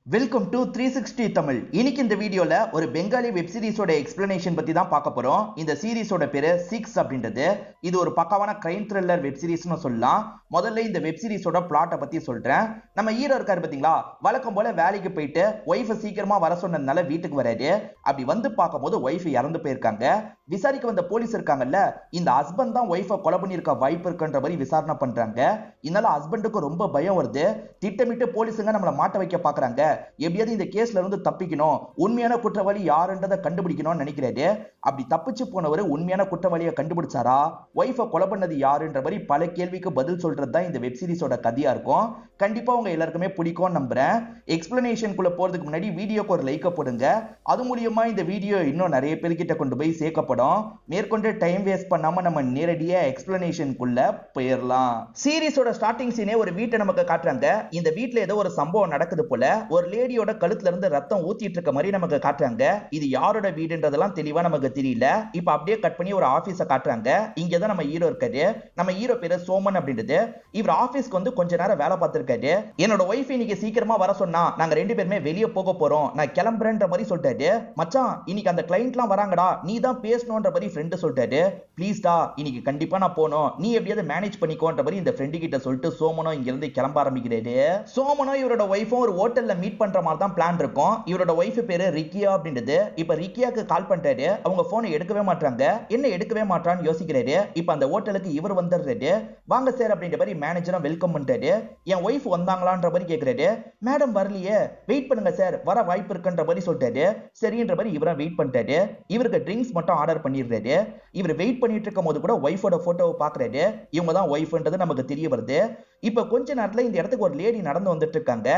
Welcome to 360 Tamil. இன்னைக்கு இந்த வீடியோல ஒரு பெங்காலி வெப் சீரிஸோட எக்ஸ்பிளனேஷன் பத்தி தான் பார்க்க போறோம். இந்த சீரிஸோட பேரு 6 அப்படின்றது. இது ஒரு பக்காவான கிரைம் த்ரில்லர் வெப் சீரிஸ்னு சொல்லலாம். முதல்ல இந்த வெப் சீரிஸோட பிளாட்டை பத்தி சொல்றேன். நம்ம ஹீரோ இருக்காரு பாத்தீங்களா, வழக்கம் போல வேலைக்கு போயிட்டு ஒய்ஃபை சீக்கிரமா வர சொன்னதுனால வீட்டுக்கு வராரு. அப்படி வந்து பார்க்கும்போது ஒய்ஃப் இறந்து போயிருக்காங்க. விசாரிக்க வந்த போலீஸ் இருக்காங்கல்ல, இந்த ஹஸ்பண்ட் தான் ஒய்ஃபை கொலை பண்ணியிருக்க வாய்ப்பு இருக்குன்ற மாதிரி விசாரணை பண்றாங்க. இதனால ஹஸ்பண்டுக்கு ரொம்ப பயம் வருது. திட்டமிட்டு போலீஸுங்க நம்மளை மாட்ட வைக்க பாக்குறாங்க. எப்படியாவது இந்த கேஸ்ல இருந்து தப்பிக்கணும், உண்மையான குற்றவாளி யாருன்றதை கண்டுபிடிக்கணும்னு நினைக்கிறாரு. அப்படி தப்பிச்சு போனவர் உண்மையான குற்றவாளியை கண்டுபிடிச்சாரா, ஒய்ஃபை கொலை பண்ணது யாருன்ற மாதிரி பல கேள்விக்கு பதில் சொல்றது தான் இந்த வெப் சீரிஸோட கதையா இருக்கும். கண்டிப்பா உங்க எல்லாருக்குமே பிடிக்கும் நம்புறேன். எக்ஸ்பிளனேஷனுக்குள்ள போறதுக்கு முன்னாடி வீடியோக்கு ஒரு லைக் போடுங்க. அது மூலியமா இந்த வீடியோ இன்னும் நிறைய பேர்கிட்ட கொண்டு போய் சேர்க்கப்படும். மேற்கொண்டு டைம் வேஸ்ட் பண்ணாம நம்ம நேரடியா எக்ஸ்பிளனேஷனுக்குள்ள போயிடலாம். சீரிஸோட ஸ்டார்டிங் சீனே ஒரு வீட்டை நமக்கு காட்டுறாங்க. இந்த வீட்டுல ஏதோ ஒரு சம்பவம் நடக்குது போல. ஒரு லேடியோட கழுத்துல இருந்து ரத்தம் ஊத்திட்டு இருக்க மாதிரி நமக்கு காட்டுறாங்க. இது யாரோட வீடுன்றதெல்லாம் தெளிவா நமக்கு தெரியல. இப்ப அப்படியே கட் பண்ணி ஒரு ஆபீஸ காட்டுறாங்க. இங்கதான் நம்ம ஹீரோ இருக்காரு. நம்ம ஹீரோ பேரு சோமன் அப்படின்றது. இவர் ஆபீஸ்க்கு வந்து கொஞ்ச நேரம் வேலை பார்த்திருக்காரு. என்னோட ஒய்ஃப் இன்னைக்கு சீக்கிரமா வர சொன்னா, நாங்க ரெண்டு பேருமே வெளியே போக போறோம், நான் கிளம்புறேன்ற மாதிரி சொல்லிட்டாரு. மச்சான், இன்னைக்கு அந்த கிளைண்ட்லாம் வராங்கடா, நீ தான் பேசணும்ன்ற மாதிரி ஃப்ரெண்ட் சொல்லிட்டாரு. ப்ளீஸ்டா, இன்னைக்கு கண்டிப்பா நான் போகணும், நீ எப்படியாவது மேனேஜ் பண்ணிக்கோன்ற மாதிரி இந்த ஃப்ரெண்டு கிட்ட சொல்லிட்டு சோமனும் இங்க இருந்து கிளம்ப ஆரம்பிக்கிறாரு. சோமனும் இவரோட ஒய்ஃபும் ஒரு ஹோட்டல்ல மீட் பண்ற மாதிரி தான் பிளான் இருக்கும். இவரோட ஒய்ஃப் பேரு ரிக்கியா அப்படின்றது. இப்ப ரிக்கியாக்கு கால் பண்றாரு. அவங்க போனை எடுக்கவே மாட்டாங்க. என்ன எடுக்கவே மாட்டான்னு யோசிக்கிறாரு. இப்ப அந்த ஹோட்டலுக்கு இவர் வந்துடுறாரு. வாங்க சார் அப்படின்ற மாதிரி மேனேஜரும் வெல்கம் பண்றாரு. என் ஒய்ஃப் வந்தாங்களான்ற மாதிரி கேக்குறாரு. மேடம் வரலையே, வெயிட் பண்ணுங்க சார், வர வாய்ப்பு இருக்குன்ற மாதிரி சொல்லிட்டாரு. சரின்ற மாதிரி இவரை வெயிட் பண்றாரு. இவருக்கு ட்ரிங்க்ஸ் மட்டும் ஆர்டர் பண்ணிடுறாரு. இவர் வெயிட் பண்ணிட்டு இருக்கும் போது கூட ஒய்ஃபோட போட்டோவை பாக்குறாரு. இவங்க தான் ஒய்ஃப்ன்றது நமக்கு தெரிய வருது. இப்ப கொஞ்ச நேரத்துல இந்த இடத்துக்கு ஒரு லேடி நடந்து வந்துட்டு இருக்காங்க.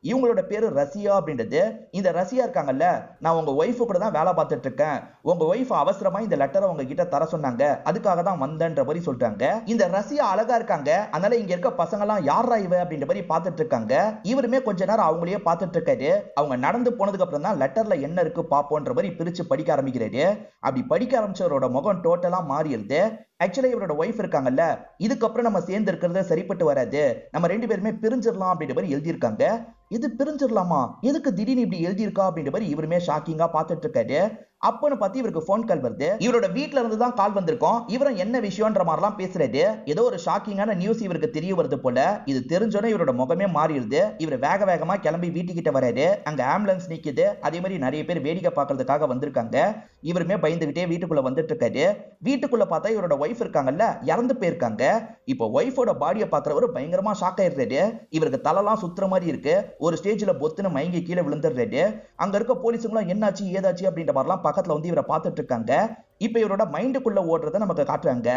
இவங்களோட பேரு ரசியா அப்படின்றது. இந்த ரசியா இருக்காங்கல்ல, நான் உங்க ஒய்ஃபு கூட தான் வேலை பார்த்துட்டு இருக்கேன். உங்க ஒய்ஃப் அவசரமா இந்த லெட்டரை உங்க கிட்ட தர சொன்னாங்க, அதுக்காக தான் வந்தேன்ற மாதிரி சொல்றாங்க. இந்த ரசியா அழகா இருக்காங்க. அதனால இங்க இருக்க பசங்க எல்லாம் யாரா இவ அப்படின்ற மாதிரி பார்த்துட்டு இருக்காங்க. இவருமே கொஞ்ச நேரம் அவங்களையே பார்த்துட்டு இருக்காரு. அவங்க நடந்து போனதுக்கு அப்புறம் தான் லெட்டர்ல என்ன இருக்கு பாப்போன்ற மாதிரி பிரிச்சு படிக்க ஆரம்பிக்கிறாரு. அப்படி படிக்க ஆரம்பிச்சவரோட முகம் டோட்டலா மாறிடுது. ஆக்சுவலா இவரோட ஒய்ஃப் இருக்காங்கல்ல, இதுக்கப்புறம் நம்ம சேர்ந்து இருக்கிறது சரிப்பட்டு வராது, நம்ம ரெண்டு பேருமே பிரிஞ்சிடலாம் அப்படின்ற மாதிரி எழுதியிருக்காங்க. இது பிரிஞ்சிடலாமா, எதுக்கு திடீர்னு இப்படி எழுதியிருக்கா அப்படின்ற மாதிரி இவருமே ஷாக்கிங்கா பார்த்துட்டு இருக்காரு. அப்பன்னு பார்த்து இவருக்கு போன் கால் வருது. இவரோட வீட்டுல இருந்து தான் கால் வந்திருக்கும். இவரும் என்ன விஷயம்ன்ற மாதிரிலாம் பேசுறாரு. ஏதோ ஒரு ஷாக்கிங்கான நியூஸ் இவருக்கு தெரிய வருது போல. இது தெரிஞ்சோன்னே இவரோட முகமே மாறிடுது. இவர் வேக வேகமா கிளம்பி வீட்டுக்கிட்ட வராரு. அங்க ஆம்புலன்ஸ் நிக்குது. அதே மாதிரி நிறைய பேர் வேடிக்கை பார்க்கறதுக்காக வந்திருக்காங்க. இவருமே பயந்துகிட்டே வீட்டுக்குள்ள வந்துட்டு இருக்காரு. வீட்டுக்குள்ள பார்த்தா இவரோட ஒய்ஃப் இருக்காங்கல்ல, இறந்து போயிருக்காங்க. இப்போ ஒய்ஃபோட பாடியை பார்த்தவர் பயங்கரமா ஷாக் ஆயிடுறாரு. இவருக்கு தலைலாம் சுத்துற மாதிரி இருக்கு. ஒரு ஸ்டேஜ்ல பொத்துன்னு மயங்கி கீழே விழுந்துடுறாரு. அங்க இருக்க போலீஸுங்களும் என்னாச்சு ஏதாச்சு அப்படின்ற மாதிரிலாம் பக்கத்துல வந்து இவரை பார்த்துட்டு இருக்காங்க. இப்ப இவரோட மைண்டுக்குள்ள ஓடுறத நமக்கு காட்டுறாங்க.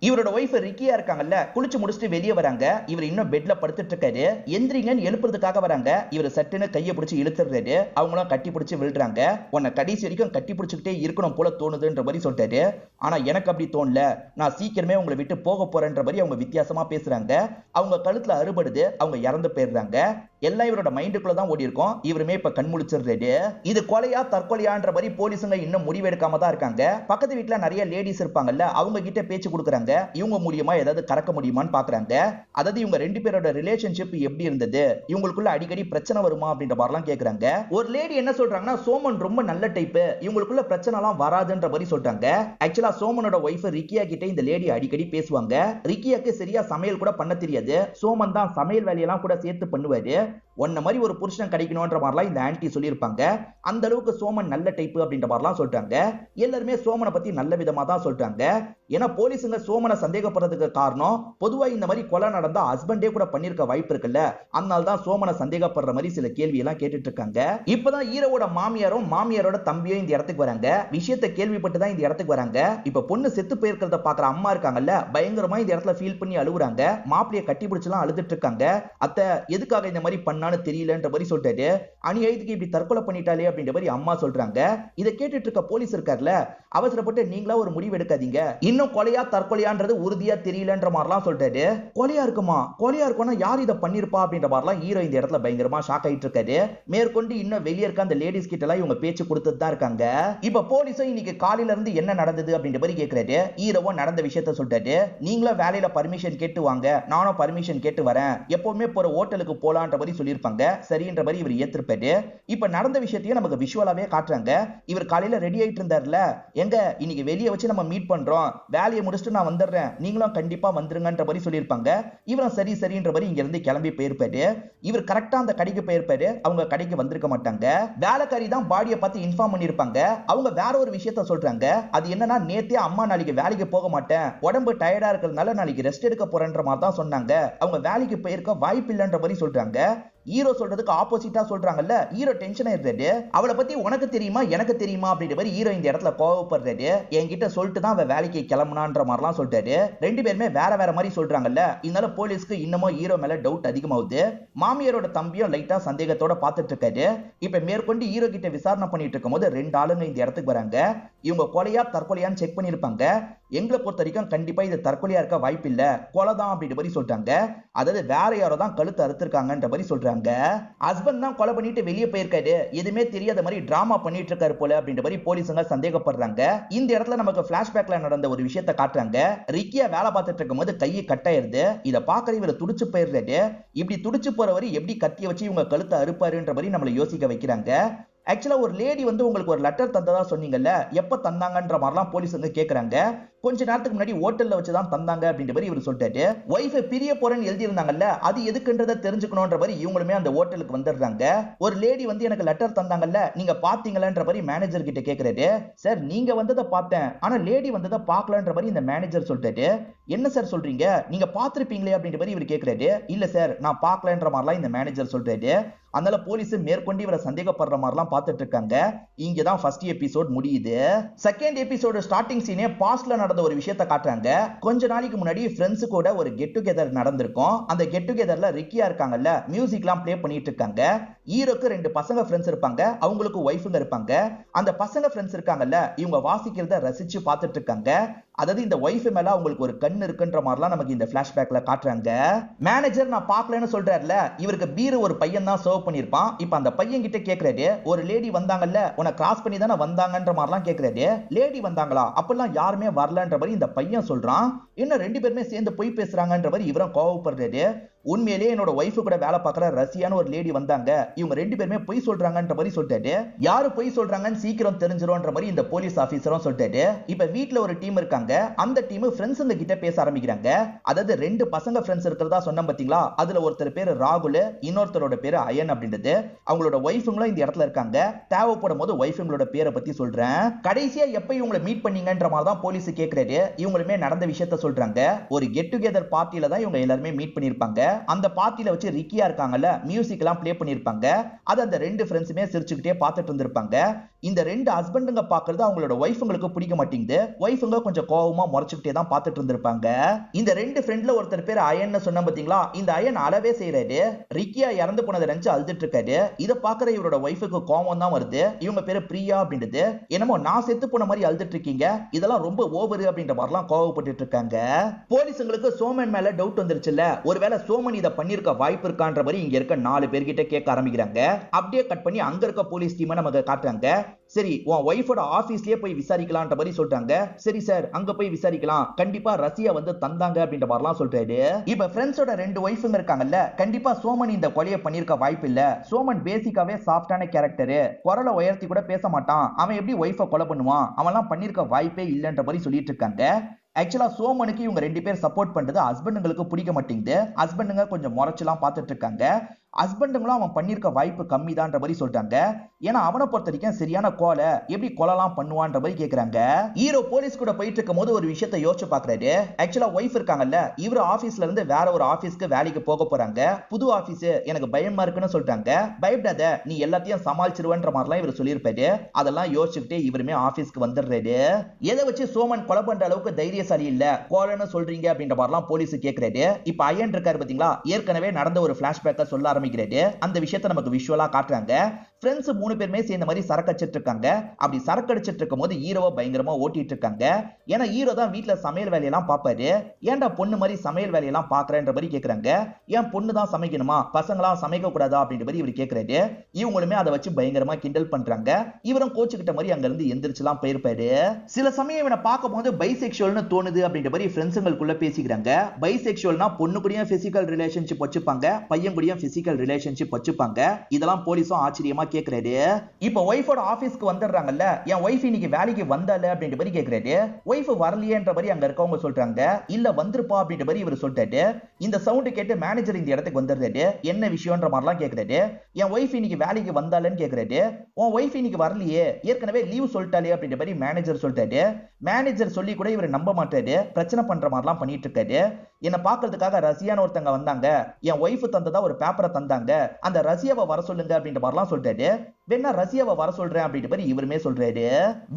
இவரோட ஒய்ஃப் ரிக்கியா இருக்காங்கல்ல, குளிச்சு முடிச்சுட்டு வெளியே வராங்க. இவர் இன்னும் பெட்ல படுத்துட்டு இருக்காரு. எந்திரிங்கன்னு எழுப்புறதுக்காக வராங்க. இவர் சட்டுன்னு கையை பிடிச்சி இழுத்துறாரு. அவங்களும் கட்டி பிடிச்சி விழுறாங்க. உன்னை கடைசி வரைக்கும் கட்டி பிடிச்சிக்கிட்டே இருக்கணும் போல தோணுதுன்ற மாதிரி சொல்லிட்டாரு. ஆனா எனக்கு அப்படி தோணல, நான் சீக்கிரமே உங்களை விட்டு போக போறேன்ற மாதிரி அவங்க வித்தியாசமா பேசுறாங்க. அவங்க கழுத்துல அறுபடுது. அவங்க இறந்து போயிடுறாங்க. எல்லாம் இவரோட மைண்டுக்குள்ள தான் ஓடி இருக்கும். இவருமே இப்ப கண் முழிச்சிடுறாரு. இது கொலையா தற்கொலையான்ற மாதிரி போலீஸுங்க இன்னும் முடிவெடுக்காம தான் இருக்காங்க. பக்கத்து வீட்டுல நிறைய லேடிஸ் இருப்பாங்கல்ல, அவங்க கிட்ட பேச்சு கொடுக்குறாங்க. இவங்க மூலியமா ஏதாவது கறக்க முடியுமான்னு பாக்குறாங்க. அதாவது இவங்க ரெண்டு பேரோட ரிலேஷன்ஷிப் எப்படி இருந்தது, இவங்களுக்குள்ள அடிக்கடி பிரச்சனை வருமா அப்படின்ற மாதிரிலாம் கேக்குறாங்க. ஒரு லேடி என்ன சொல்றாங்கன்னா, சோமன் ரொம்ப நல்ல டைப், இவங்களுக்குள்ள பிரச்சனை எல்லாம் வராதுன்ற மாதிரி சொல்றாங்க. ஆக்சுவலா சோமனோட ஒய்ஃப் ரிக்கியா கிட்ட இந்த லேடி அடிக்கடி பேசுவாங்க. ரிக்கியாக்கு சரியா சமையல் கூட பண்ண தெரியாது. சோமன் தான் சமையல் வேலையெல்லாம் கூட சேர்த்து பண்ணுவாரு. ஒன்ன மாதிரி ஒரு புருஷன் கிடைக்கணும்ன்ற மாதிரிலாம் இந்த ஆன்டி சொல்லியிருப்பாங்க. அந்த அளவுக்கு சோமன் நல்ல டைப் அப்படின்ற மாதிரிலாம் சொல்றாங்க. எல்லாருமே சோமனை பத்தி நல்ல விதமா தான் சொல்றாங்க. ஏன்னா போலீஸுங்க சோமனை சந்தேகப்படுறதுக்கு காரணம், பொதுவா இந்த மாதிரி கொலை நடந்தா ஹஸ்பண்டே கூட பண்ணிருக்க வாய்ப்பு இருக்குல்ல, அதனால தான் சோமனை சந்தேகப்படுற மாதிரி சில கேள்வி எல்லாம் கேட்டுட்டு இருக்காங்க. இப்பதான் ஹீரோவோட மாமியாரும் மாமியாரோட தம்பியும் இந்த இடத்துக்கு வராங்க. விஷயத்தை கேள்விப்பட்டு தான் இந்த இடத்துக்கு வராங்க. இப்ப பொண்ணு செத்து போயிருக்கிறத பாக்குற அம்மா இருக்காங்கல்ல, பயங்கரமா இந்த இடத்துல ஃபீல் பண்ணி அழுகுறாங்க. மாப்பிளைய கட்டி பிடிச்சலாம் அழுதுட்டு இருக்காங்க. அத்தை எதுக்காக இந்த மாதிரி பண்ணான்னு தெரியலன்ற மாதிரி சொல்லிட்டாரு. அநியாயத்துக்கு இப்படி தற்கொலை பண்ணிட்டாலே அப்படின்ற மாதிரி அம்மா சொல்றாங்க. இதை கேட்டுட்டு இருக்க போலீஸ் இருக்கார்ல, அவசர அவசரப்பட்டு நீங்களா ஒரு முடிவு எடுக்காதீங்க. இன்னும் கொலையா தற்கொலையான்றது உறுதியா தெரியலன்ற மாதிரிலாம் சொல்லிட்டாரு. கொலையா இருக்குமா, கொலையா இருக்கும்னா யார் இதை பண்ணிருப்பா அப்படின்ற மாதிரிலாம் ஹீரோ இந்த இடத்துல பயங்கரமா ஷாக் ஆயிட்டு இருக்காரு. மேற்கொண்டு இன்னும் வெளியே இருக்க அந்த லேடிஸ் கிட்ட எல்லாம் இவங்க பேச்சு கொடுத்துட்டு தான் இருக்காங்க. இப்ப போலீஸும் இன்னைக்கு காலையில இருந்து என்ன நடந்தது அப்படின்ற மாதிரி கேட்கிறாரு. ஹீரோவும் நடந்த விஷயத்த சொல்லிட்டாரு. நீங்களும் வேலையில பர்மிஷன் கேட்டு வாங்க, நானும் பர்மிஷன் கேட்டு வரேன், எப்பவுமே போற ஹோட்டலுக்கு போலான்ற மாதிரி சொல்லியிருப்பாங்க. சரின்ற மாதிரி இவர் ஏத்திருப்பாரு. இப்ப நடந்த விஷயத்தையும் நமக்கு விஷுவலாவே காட்டுறாங்க. இவர் காலையில ரெடி ஆயிட்டு இருந்தார்ல, எங்க இன்னைக்கு வெளியே வச்சு நம்ம மீட் பண்றோம், வேலையை முடிச்சுட்டு நான் வந்துடுறேன், நீங்களும் கண்டிப்பா வந்துருங்கன்ற மாதிரி சொல்லியிருப்பாங்க. இவரும் சரி சரின்ற மாதிரி இங்க இருந்து கிளம்பி போயிருப்பாரு. இவர் கரெக்டா அந்த கடைக்கு போயிருப்பாரு. அவங்க கடைக்கு வந்திருக்க மாட்டாங்க. வேலைக்காரி தான் பாடியை பார்த்து இன்ஃபார்ம் பண்ணிருப்பாங்க. அவங்க வேற ஒரு விஷயத்த சொல்றாங்க. அது என்னன்னா, நேத்தே அம்மா நாளைக்கு வேலைக்கு போக மாட்டேன், உடம்பு டயர்டா இருக்கிறதுனால நாளைக்கு ரெஸ்ட் எடுக்க போறேன்ற மாதிரி தான் சொன்னாங்க. அவங்க வேலைக்கு போயிருக்க வாய்ப்பு இல்லைன்ற மாதிரி சொல்றாங்க. ஹீரோ சொல்றதுக்கு ஆப்போசிட்டா சொல்றாங்கல்ல. ஹீரோ டென்ஷன் ஆயிடுறாரு. அவளை பத்தி உனக்கு தெரியுமா எனக்கு தெரியுமா அப்படின்ற மாதிரி ஹீரோ இந்த இடத்துல கோவப்படுறாரு. என்கிட்ட சொல்லிட்டு தான் அவ வேலைக்கு கிளம்புனான்ற மாதிரிலாம் சொல்லிட்டாரு. ரெண்டு பேருமே வேற வேற மாதிரி சொல்றாங்கல்ல. இதனால போலீஸ்க்கு இன்னமும் ஹீரோ மேல டவுட் அதிகமாகுது. மாமியாரோட தம்பியும் லைட்டா சந்தேகத்தோட பார்த்துட்டு இருக்காரு. இப்ப மேற்கொண்டு ஹீரோ கிட்ட விசாரணை பண்ணிட்டு இருக்கும் போது ரெண்டு ஆளுங்க இந்த இடத்துக்கு வராங்க. இவங்க கொலையா தற்கொலையான்னு செக் பண்ணிருப்பாங்க. எங்களை பொறுத்த வரைக்கும் கண்டிப்பா இது தற்கொலையா இருக்க வாய்ப்பு இல்ல, கொலைதான் அப்படின்ற மாதிரி சொல்றாங்க. அதாவது வேற யாரோ தான் கழுத்து அறுத்திருக்காங்கன்ற மாதிரி சொல்றாங்க. ஹஸ்பண்ட் தான் கொலை பண்ணிட்டு வெளியே போயிருக்காரு, எதுவுமே தெரியாத மாதிரி டிராமா பண்ணிட்டு இருக்காரு போல அப்படின்ற மாதிரி போலீஸுங்க சந்தேகப்படுறாங்க. இந்த இடத்துல நமக்கு பிளாஷ்பேக்ல நடந்த ஒரு விஷயத்தை காட்டுறாங்க. ரிக்கியா வேலை பார்த்துட்டு இருக்கும் போது கையை கட்டாயிருது. இதை பாக்குற இவர் துடிச்சு போயிடுறாரு. இப்படி துடிச்சு போறவரு எப்படி கத்திய வச்சு இவங்க கழுத்தை அறுப்பாருன்ற மாதிரி நம்மளை யோசிக்க வைக்கிறாங்க. ஆக்சுவலா ஒரு லேடி வந்து உங்களுக்கு ஒரு லெட்டர் தந்ததா சொன்னீங்கல்ல, எப்ப தந்தாங்கன்ற மாதிரிலாம் போலீஸ் வந்து கேக்குறாங்க. கொஞ்ச நேரத்துக்கு முன்னாடி ஹோட்டல்ல வச்சுதான் தந்தாங்க அப்படின்ற மாதிரி இவர் சொல்லிட்டாரு. ஒய்ஃபை பிரிய போறேன்னு எழுதி இருந்தாங்கல்ல, அது எதுக்குன்றத தெரிஞ்சுக்கணும்ன்ற மாதிரி இவங்களுமே அந்த ஹோட்டலுக்கு வந்துடுறாங்க. ஒரு லேடி வந்து எனக்கு லெட்டர் தந்தாங்கல்ல, நீங்க பாத்தீங்களான்ற மாதிரி மேனேஜர் கிட்ட கேக்குறாரு. சார் நீங்க வந்ததை பார்த்தேன், ஆனா லேடி வந்ததை பார்க்கலன்ற மாதிரி இந்த மேனேஜர் சொல்லிட்டாரு. என்ன சார் சொல்றீங்க, நீங்க பாத்திருப்பீங்களே அப்படின்ற மாதிரி இவர் கேக்குறாரு. இல்ல சார் நான் பார்க்கலன்ற மாதிரிலாம் இந்த மேனேஜர் சொல்றாரு. அதனால போலீஸ் மேற்கொண்டு இவரை சந்தேகப்படுற மாதிரிலாம் பார்த்துட்டு இருக்காங்க. இங்கதான் ஃபர்ஸ்ட் எபிசோட் முடியுது. செகண்ட் எபிசோட் ஸ்டார்டிங் சீனே பாஸ்ட்ல நடந்த ஒரு விஷயத்தை காட்டுறாங்க. கொஞ்ச நாளைக்கு முன்னாடி ஃப்ரெண்ட்ஸ் கூட ஒரு கெட் டுகெதர் நடந்திருக்கும். அந்த கெட் டுகெதர்ல ரிக்கியா இருக்காங்கல்ல, மியூசிக்லாம் ப்ளே பண்ணிட்டு இருக்காங்க. ஹீரோக்கு ரெண்டு பசங்க ஃப்ரெண்ட்ஸ் இருப்பாங்க, அவங்களுக்கு ஒய்ஃபுங்க இருப்பாங்க. அந்த பசங்க ஃப்ரெண்ட்ஸ் இருக்காங்கல்ல, இவங்க வாசிக்கிறத ரசிச்சு பார்த்துட்டு இருக்காங்க. அதாவது இந்த ஒய்ஃப் மேல அவங்களுக்கு ஒரு கண் இருக்குன்ற மாதிரிலாம் நமக்கு இந்த பிளாஷ்பேக்ல காட்டுறாங்க. மேனேஜர் நான் பார்க்கலன்னு சொல்றாருல, இவருக்கு பீர் ஒரு பையன் தான் சர்வ் பண்ணிருப்பான். இப்ப அந்த பையன் கிட்ட கேக்குறாரு, ஒரு லேடி வந்தாங்கல்ல, உன்னை கிராஸ் பண்ணி தானே வந்தாங்கன்ற மாதிரிலாம் கேக்குறாரு. லேடி வந்தாங்களா, அப்பெல்லாம் யாருமே வரலன்ற மாதிரி இந்த பையன் சொல்றான். இன்னும் ரெண்டு பேருமே சேர்ந்து போய் பேசுறாங்கன்ற மாதிரி இவரும் கோவப்படுறாரு. உண்மையிலேயே என்னோட ஒய்ஃபு கூட வேலை பார்க்குற ரஷ்யான்னு ஒரு லேடி வந்தாங்க, இவங்க ரெண்டு பேருமே பொய் சொல்றாங்கன்ற மாதிரி சொல்லிட்டாரு. யாரு பொய் சொல்றாங்கன்னு சீக்கிரம் தெரிஞ்சிரும்ன்ற மாதிரி இந்த போலீஸ் ஆபீசரும் சொல்லிட்டாரு. இப்ப வீட்ல ஒரு டீம் இருக்காங்க, அந்த டீம் ஃப்ரெண்ட்ஸுங்க கிட்ட பேச ஆரம்பிக்கிறாங்க. அதாவது ரெண்டு பசங்க ஃப்ரெண்ட்ஸ் இருக்கிறதா சொன்ன பாத்தீங்களா, அதுல ஒருத்தர் பேரு ராகுல், இன்னொருத்தரோட பேரு அயன் அப்படின்றது. அவங்களோட ஒய்ஃபுங்களும் இந்த இடத்துல இருக்காங்க. தேவைப்படும் போது ஒய்ஃபுங்களோட பேரை பத்தி சொல்றேன். கடைசியா எப்ப இவங்களை மீட் பண்ணீங்கன்ற மாதிரி தான் போலீஸ் கேக்குறாரு. இவங்களுமே நடந்த விஷயத்த சொல்றாங்க. ஒரு கெட் டுகெதர் பார்ட்டில தான் இவங்க எல்லாருமே மீட் பண்ணிருப்பாங்க. அந்த பார்ட்டில வச்சு ரிக்கியா இருக்காங்கல்ல, மியூசிக் எல்லாம் ப்ளே பண்ணிருப்பாங்க. அது அந்த ரெண்டு ஃப்ரெண்ட்ஸுமே சிரிச்சுக்கிட்டே பார்த்துட்டு இருந்திருப்பாங்க. இந்த ரெண்டு ஹஸ்பண்டுங்க பாக்குறது அவங்களோட ஒய்ஃபுங்களுக்கு பிடிக்க மாட்டேங்குது. ஒய்ஃபுங்க கொஞ்சம் கோவமா முறைச்சுக்கிட்டே தான் பார்த்துட்டு இருந்திருப்பாங்க. இந்த ரெண்டு ஃப்ரெண்ட்ல ஒருத்தர் பேர் அயன் சொன்ன பாத்தீங்களா, இந்த அயன் அளவே செய்யறாரு. ரிக்கியா இறந்து போனதை நினைச்சு அழுதுட்டு இருக்காரு. இதை பாக்குற இவரோட ஒய்ஃபுக்கு கோவம் தான் வருது. இவங்க பேரு பிரியா அப்படின்றது. என்னமோ நான் செத்து போன மாதிரி அழுதுட்டு இருக்கீங்க, இதெல்லாம் ரொம்ப ஓவர் அப்படின்ற மாதிரிலாம் கோவப்பட்டு இருக்காங்க. போலீஸுங்களுக்கு சோமன் மேல டவுட் வந்துருச்சுல்ல, ஒருவேளை சோமன் இதை பண்ணிருக்க வாய்ப்பு இருக்கான்ற மாதிரி இங்க இருக்க 4 பேர்கிட்ட கேட்க ஆரம்பிக்கிறாங்க. அப்படியே கட் பண்ணி அங்க இருக்க போலீஸ் டீமை நமக்கு காட்டுறாங்க. சரி உன் ஒய்ஃபோட ஆபீஸ்லயே போய் விசாரிக்கலாம்ன்ற மாதிரி சொல்றாங்க. சரி சார் அங்க போய் விசாரிக்கலாம், கண்டிப்பா ரஷ்யா வந்து தந்தாங்க அப்படின்ற மாதிரிலாம் சொல்றாரு. இப்ப ஃப்ரெண்ட்ஸோட ரெண்டு ஒய்ஃபுங்க இருக்காங்கல்ல, கண்டிப்பா சோமன் இந்த கொலையை பண்ணிருக்க வாய்ப்பு இல்ல. சோமன் பேசிக்காவே சாஃப்டான கேரக்டர், குரலை உயர்த்தி கூட பேச மாட்டான், அவன் எப்படி ஒய்ஃபை கொலை பண்ணுவான், அவன்லாம் பண்ணிருக்க வாய்ப்பே இல்லைன்ற மாதிரி சொல்லிட்டு இருக்காங்க. ஆக்சுவலா சோமனுக்கு இவங்க ரெண்டு பேர் சப்போர்ட் பண்றது ஹஸ்பண்டுங்களுக்கு பிடிக்க மாட்டேங்குது. ஹஸ்பண்டுங்க கொஞ்சம் முறைச்சலாம் பார்த்துட்டு இருக்காங்க. ஹஸ்பண்டுங்களும் அவன் பண்ணிருக்க வாய்ப்பு கம்மி தான்ற மாதிரி சொல்றாங்க. ஏன்னா அவனை பொறுத்த வரைக்கும் சரியான கொலை எப்படி கொலைலாம் பண்ணுவான்ற மாதிரி கேக்குறாங்க. ஹீரோ போலீஸ் கூட போயிட்டு இருக்கும் போது ஒரு விஷயத்தை யோசிச்சு பாக்குறாரு. ஆக்சுவலா ஒய்ஃப் இருக்காங்கல்ல, இவரு ஆபீஸ்ல இருந்து வேற ஒரு ஆபீஸ்க்கு வேலைக்கு போக போறாங்க. புது ஆபீஸ், எனக்கு பயமா இருக்குன்னு சொல்றாங்க. பயப்படாத, நீ எல்லாத்தையும் சமாளிச்சிருவன்ற மாதிரிலாம் இவர் சொல்லியிருப்பாரு. அதெல்லாம் யோசிச்சுக்கிட்டே இவருமே ஆபீஸ்க்கு வந்துடுறாரு. எதை வச்சு சோமன் கொலை பண்ற அளவுக்கு தைரியசாலி இல்ல, கொலைன்னு சொல்றீங்க அப்படின்ற மாதிரிலாம் போலீஸ் கேக்குறாரு. இப்ப அயன் இருக்காரு பாத்தீங்களா, ஏற்கனவே நடந்த ஒரு பிளாஷ்பேக்க சொல்ல ஆரம்பிக்கிறாரு. ஆரம்பிக்கிறாரு. அந்த விஷயத்தை நமக்கு விஷுவலா காட்டுறாங்க. ஃப்ரெண்ட்ஸ் 3 பேருமே சேர்ந்த மாதிரி சரக்கு அடிச்சிட்டு இருக்காங்க. அப்படி சரக்கு அடிச்சிட்டு இருக்கும்போது ஹீரோவை பயங்கரமா ஓட்டிட்டு இருக்காங்க. ஏன்னா ஹீரோ தான் வீட்டுல சமையல் வேலையெல்லாம் பாப்பாரு. ஏன்டா பொண்ணு மாதிரி சமையல் வேலையெல்லாம் பாக்குறன்ற மாதிரி கேக்குறாங்க. ஏன் பொண்ணு தான் சமைக்கணுமா, பசங்களா சமைக்க கூடாதா அப்படின்ற மாதிரி இவர் கேக்குறாரு. இவங்களுமே அதை வச்சு பயங்கரமா கிண்டல் பண்றாங்க. இவரும் கோச்சுக்கிட்ட மாதிரி அங்க இருந்து எந்திரிச்சுலாம் போயிருப்பாரு. சில சமயம் இவனை பார்க்கும்போது பைசெக்சுவல்னு தோணுது அப்படின்ற மாதிரி ஃப்ரெண்ட்ஸுங்களுக்குள்ள பேசிக்கிறாங்க. பைசெக்சுவல்னா பொண்ணு கூடயும் பிசிக்கல் ரிலேஷன்ஷிப் வச்சுப்பாங்க, பையன் கூடயும் பிசிக்கல் ரிலேஷன்ஷிப் வச்சுப்பாங்க. இதெல்லாம் போலீஸும் ஆச்சரியமா கேக்குறாரு. இப்ப ஒய்ஃபோட ஆபீஸ்க்கு வந்துடுறாங்கல்ல, என் ஒய்ஃப் இன்னைக்கு வேலைக்கு வந்தால அப்படின்ற மாதிரி கேக்குறாரு. ஒய்ஃப் வரலையேன்ற மாதிரி அங்க இருக்கவங்க சொல்றாங்க. இல்ல வந்திருப்பா அப்படின்ற மாதிரி இவர் சொல்லிட்டாரு. இந்த சவுண்ட் கேட்டு மேனேஜர் இந்த இடத்துக்கு வந்துடுறாரு. என்ன விஷயம்ன்ற மாதிரிலாம் கேக்குறாரு. என் ஒய்ஃப் இன்னைக்கு வேலைக்கு வந்தாலன்னு கேக்குறாரு. உன் ஒய்ஃப் இன்னைக்கு வரலையே, ஏற்கனவே லீவ் சொல்லிட்டாலே அப்படின்ற மாதிரி மேனேஜர் சொல்லிட்டாரு. மேனேஜர் சொல்லி கூட இவர் நம்ப மாட்டாரு. பிரச்சனை பண்ற மாதிரிலாம் பண்ணிட்டு இருக்காரு. என்ன பாக்குறதுக்காக ரஷ்யான்னு ஒருத்தங்க வந்தாங்க. என் ஒய்ஃப் தந்ததா ஒரு பேப்பரை தந்தாங்க. அந்த ரஷ்யாவை வர சொல்லுங்க அப்படின்ற மாதிரிலாம் சொல்லிட்டாரு. வேணா ரஷ்யாவை வர சொல்றேன் அப்படின்ற மாதிரி இவருமே சொல்றாரு.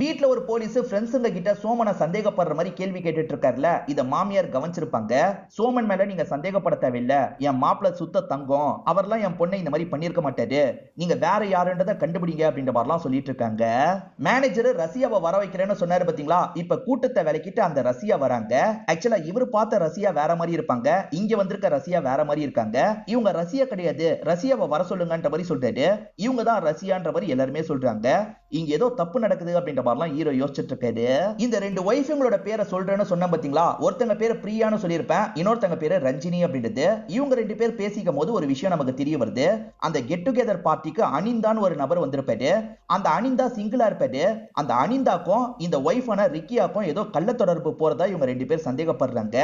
வீட்டுல ஒரு போலீஸ் ஃப்ரெண்ட்ஸுங்க கிட்ட சோமனை சந்தேகப்படுற மாதிரி கேள்வி கேட்டுட்டு இருக்காருல, இத மாமியார் கவனிச்சிருப்பாங்க. சோமன் மேல நீங்க சந்தேகப்பட தேவையில்ல, என் மாப்பிள்ள சுத்த தங்கம், அவர்லாம் என் பொண்ணை இந்த மாதிரி பண்ணிருக்க மாட்டாரு, நீங்க வேற யாருன்றதை கண்டுபிடிங்க அப்படின்ற மாதிரிலாம் சொல்லிட்டு இருக்காங்க. மேனேஜர் ரஷ்யாவை வர வைக்கிறேன்னு சொன்னாரு பாத்தீங்களா, இப்ப கூட்டத்தை விலக்கிட்டு அந்த ரஷ்யா வராங்க. ஆக்சுவலா இவர் பார்த்த ரஷ்யா வேற மாதிரி இருப்பாங்க, இங்க வந்திருக்க ரஷ்யா வேற மாதிரி இருக்காங்க. இவங்க ரஷ்யா கிடையாது, ரஷ்யாவை வர சொல்லுங்கன்ற மாதிரி சொல்றாரு. இவங்க தான் ரஷ்யான்ற மாதிரி எல்லாருமே சொல்றாங்க. இங்க ஏதோ தப்பு நடக்குது அப்படின்ற மாதிரிலாம் ஹீரோ யோசிச்சுட்டு இருக்காரு. இந்த 2 ஒய்ஃபுங்களோட பேரை சொல்றேன்னு சொன்ன பாத்தீங்களா, ஒருத்தங்க பேரு பிரியான்னு சொல்லியிருப்பேன், இன்னொருத்தங்க பேரு ரஞ்சினி அப்படின்றது. இவங்க 2 பேர் பேசிக்கும் போது ஒரு விஷயம் நமக்கு தெரிய வருது. அந்த கெட் டுகெதர் பார்ட்டிக்கு அனிந்தான்னு ஒரு நபர் வந்திருப்பாரு. அந்த அனிந்தா சிங்கிளா இருப்பாரு. அந்த அனிந்தாக்கும் இந்த ஒய்ஃபான ரிக்கியாக்கும் ஏதோ கள்ள தொடர்பு போறதா இவங்க 2 பேர் சந்தேகப்படுறாங்க.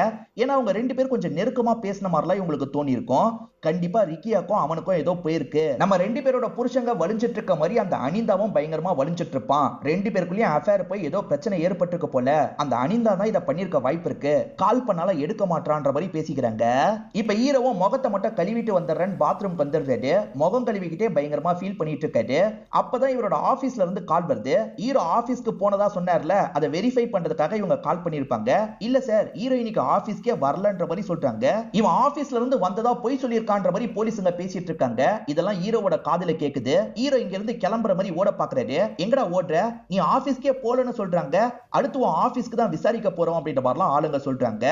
ஏன்னா அவங்க 2 பேர் கொஞ்சம் நெருக்கமா பேசின மாதிரிலாம் இவங்களுக்கு தோணி இருக்கும். கண்டிப்பா ரிக்கியாக்கும் அவனுக்கும் ஏதோ போயிருக்கு. நம்ம 2 பேரோட புருஷங்க வலிஞ்சிட்டு இருக்க மாதிரி அந்த அனிந்தாவும் பயங்கரமா வலிஞ்சிட்டு இருப்பான். 2 பேருக்குள்ளேயும் அஃபேர் போய் ஏதோ பிரச்சனை ஏற்பட்டிருக்கு போல. அந்த அனிந்தா தான் இதை பண்ணிருக்க வாய்ப்பு இருக்கு. கால் பண்ணால எடுக்க மாட்டான்ற மாதிரி பேசிக்கிறாங்க. இப்ப ஹீரோவும் முகத்தை மட்டும் கழுவிட்டு வந்துடுறேன்னு பாத்ரூம் வந்துடுறாரு. முகம் கழுவிக்கிட்டே பயங்கரமா ஃபீல் பண்ணிட்டு இருக்காரு. அப்பதான் இவரோட ஆபீஸ்ல இருந்து கால் வருது. ஹீரோ ஆபீஸ்க்கு போனதா சொன்னார்ல, அதை வெரிஃபை பண்றதுக்காக இவங்க கால் பண்ணிருப்பாங்க. இல்ல சார், ஹீரோ இன்னைக்கு ஆபீஸ்க்கே வரலன்ற மாதிரி சொல்றாங்க. இவன் ஆபீஸ்ல இருந்து வந்ததா போய் சொல்லியிருக்கான்ற மாதிரி போலீஸுங்க பேசிட்டு இருக்காங்க. இதெல்லாம் ஹீரோவோட காதுல கேக்குது. ஹீரோ இங்க இருந்து கிளம்புற மாதிரி ஓட பாக்குறாரு. எங்கடா ஓடுற, நீ ஆபீஸ்க்கே போலன்னு சொல்றாங்க, அடுத்து உன் ஆபீஸ்க்கு தான் விசாரிக்க போறோம் அப்படின்ற மாதிரிலாம் ஆளுங்க சொல்றாங்க.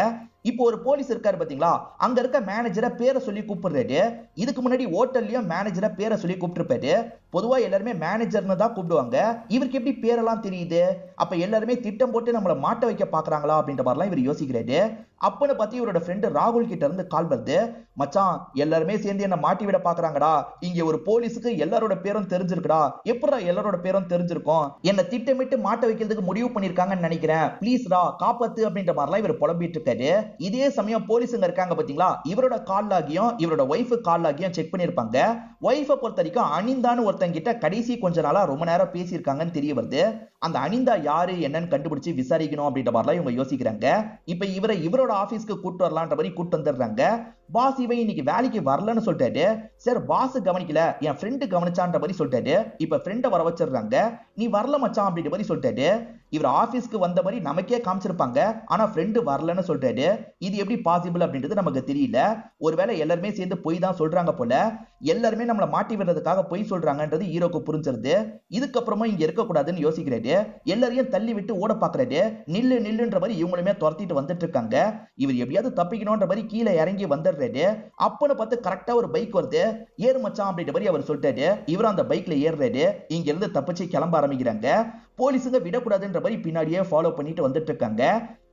இப்போ ஒரு போலீஸ் இருக்காரு பாத்தீங்களா, அங்க இருக்க மேனேஜரை பேரை சொல்லி கூப்பிடுறாரு. இதுக்கு முன்னாடி ஹோட்டல்லயும் மேனேஜரை பேரை சொல்லி கூப்பிட்டுருப்பாரு. பொதுவா எல்லாருமே மேனேஜர்னு தான் கூப்பிடுவாங்க. இவருக்கு எப்படி பேரெல்லாம் தெரியுது? அப்ப எல்லாருமே திட்டம் போட்டு நம்மள மாட்ட வைக்க பாக்குறாங்களா அப்படின்ற மாதிரிலாம் இவர் யோசிக்கிறாரு. அப்பன்னு பத்தி இவரோட ஃப்ரெண்டு ராகுல் கிட்ட இருந்து கால் வருது. மச்சான், எல்லாருமே சேர்ந்து என்ன மாட்டி விட பாக்குறாங்கடா. இங்க ஒரு போலீஸுக்கு எல்லாரோட பேரும் தெரிஞ்சிருக்குடா. எப்படா எல்லாரோட பேரும் தெரிஞ்சிருக்கும்? என்ன திட்டமிட்டு மாட்ட வைக்கிறதுக்கு முடிவு பண்ணிருக்காங்கன்னு நினைக்கிறேன். ப்ளீஸ்டா காப்பாத்து அப்படின்ற மாதிரிலாம் இவர் புலம்பிட்டு இருக்காரு. இதே சமயம் போலீஸுங்க இருக்காங்க பாத்தீங்களா, இவரோட கால் லாகியும் இவரோட ஒய்ஃப் கால் லாகியும் செக் பண்ணிருப்பாங்க. ஒய்ஃபை பொறுத்த வரைக்கும் அனிந்தான்னு ஒருத்தங்க கிட்ட கடைசி கொஞ்ச நாளா ரொம்ப நேரம் பேசியிருக்காங்கன்னு தெரிய வருது. அந்த அனிந்தா யாரு என்னன்னு கண்டுபிடிச்சு விசாரிக்கணும் அப்படின்ற மாதிரிலாம் இவங்க யோசிக்கிறாங்க. இப்ப இவரோட ஆபீஸ்க்கு கூட்டு வரலான்ற மாதிரி கூட்டு வந்துடுறாங்க. பாஸ் இவன் இன்னைக்கு வேலைக்கு வரலன்னு சொல்லிட்டாரு. சார், பாஸ் கவனிக்கல, என் ஃப்ரெண்டு கவனிச்சான்ற மாதிரி சொல்லிட்டாரு. இப்ப ஃப்ரெண்டை வர வச்சிடுறாங்க. நீ வரல மச்சான் அப்படின்ற மாதிரி சொல்லிட்டாரு. இவர் ஆபீஸ்க்கு வந்த மாதிரி நமக்கே காமிச்சிருப்பாங்க, ஆனா ஃப்ரெண்டு வரலன்னு சொல்றாரு. இது எப்படி பாசிபிள் அப்படின்றது நமக்கு தெரியல. ஒருவேளை எல்லாருமே சேர்ந்து பொய் தான் சொல்றாங்க போல. எல்லாருமே நம்மள மாட்டி விடுறதுக்காக பொய் சொல்றாங்கன்றது ஹீரோக்கு புரிஞ்சிருது. இதுக்கப்புறமா இங்க இருக்க கூடாதுன்னு யோசிக்கிறாரு. எல்லாரையும் தள்ளி விட்டு ஓட பாக்குறாரு. நில்லு நில்லுன்ற மாதிரி இவங்களுமே துரத்திட்டு வந்துட்டு இருக்காங்க. இவர் எப்படியாவது தப்பிக்கணும்ன்ற மாதிரி கீழே இறங்கி வந்துடுறாரு. அப்பன்னு பார்த்து கரெக்டா ஒரு பைக் வருது. ஏறு மச்சான் அப்படின்ற மாதிரி அவர் சொல்லிட்டாரு. இவரும் அந்த பைக்ல ஏறுறாரு. இங்க இருந்து தப்பிச்சு கிளம்ப ஆரம்பிக்கிறாங்க. போலீஸுங்க விடக்கூடாதுன்ற மாதிரி பின்னாடியே ஃபாலோ பண்ணிட்டு வந்துட்டு இருக்காங்க.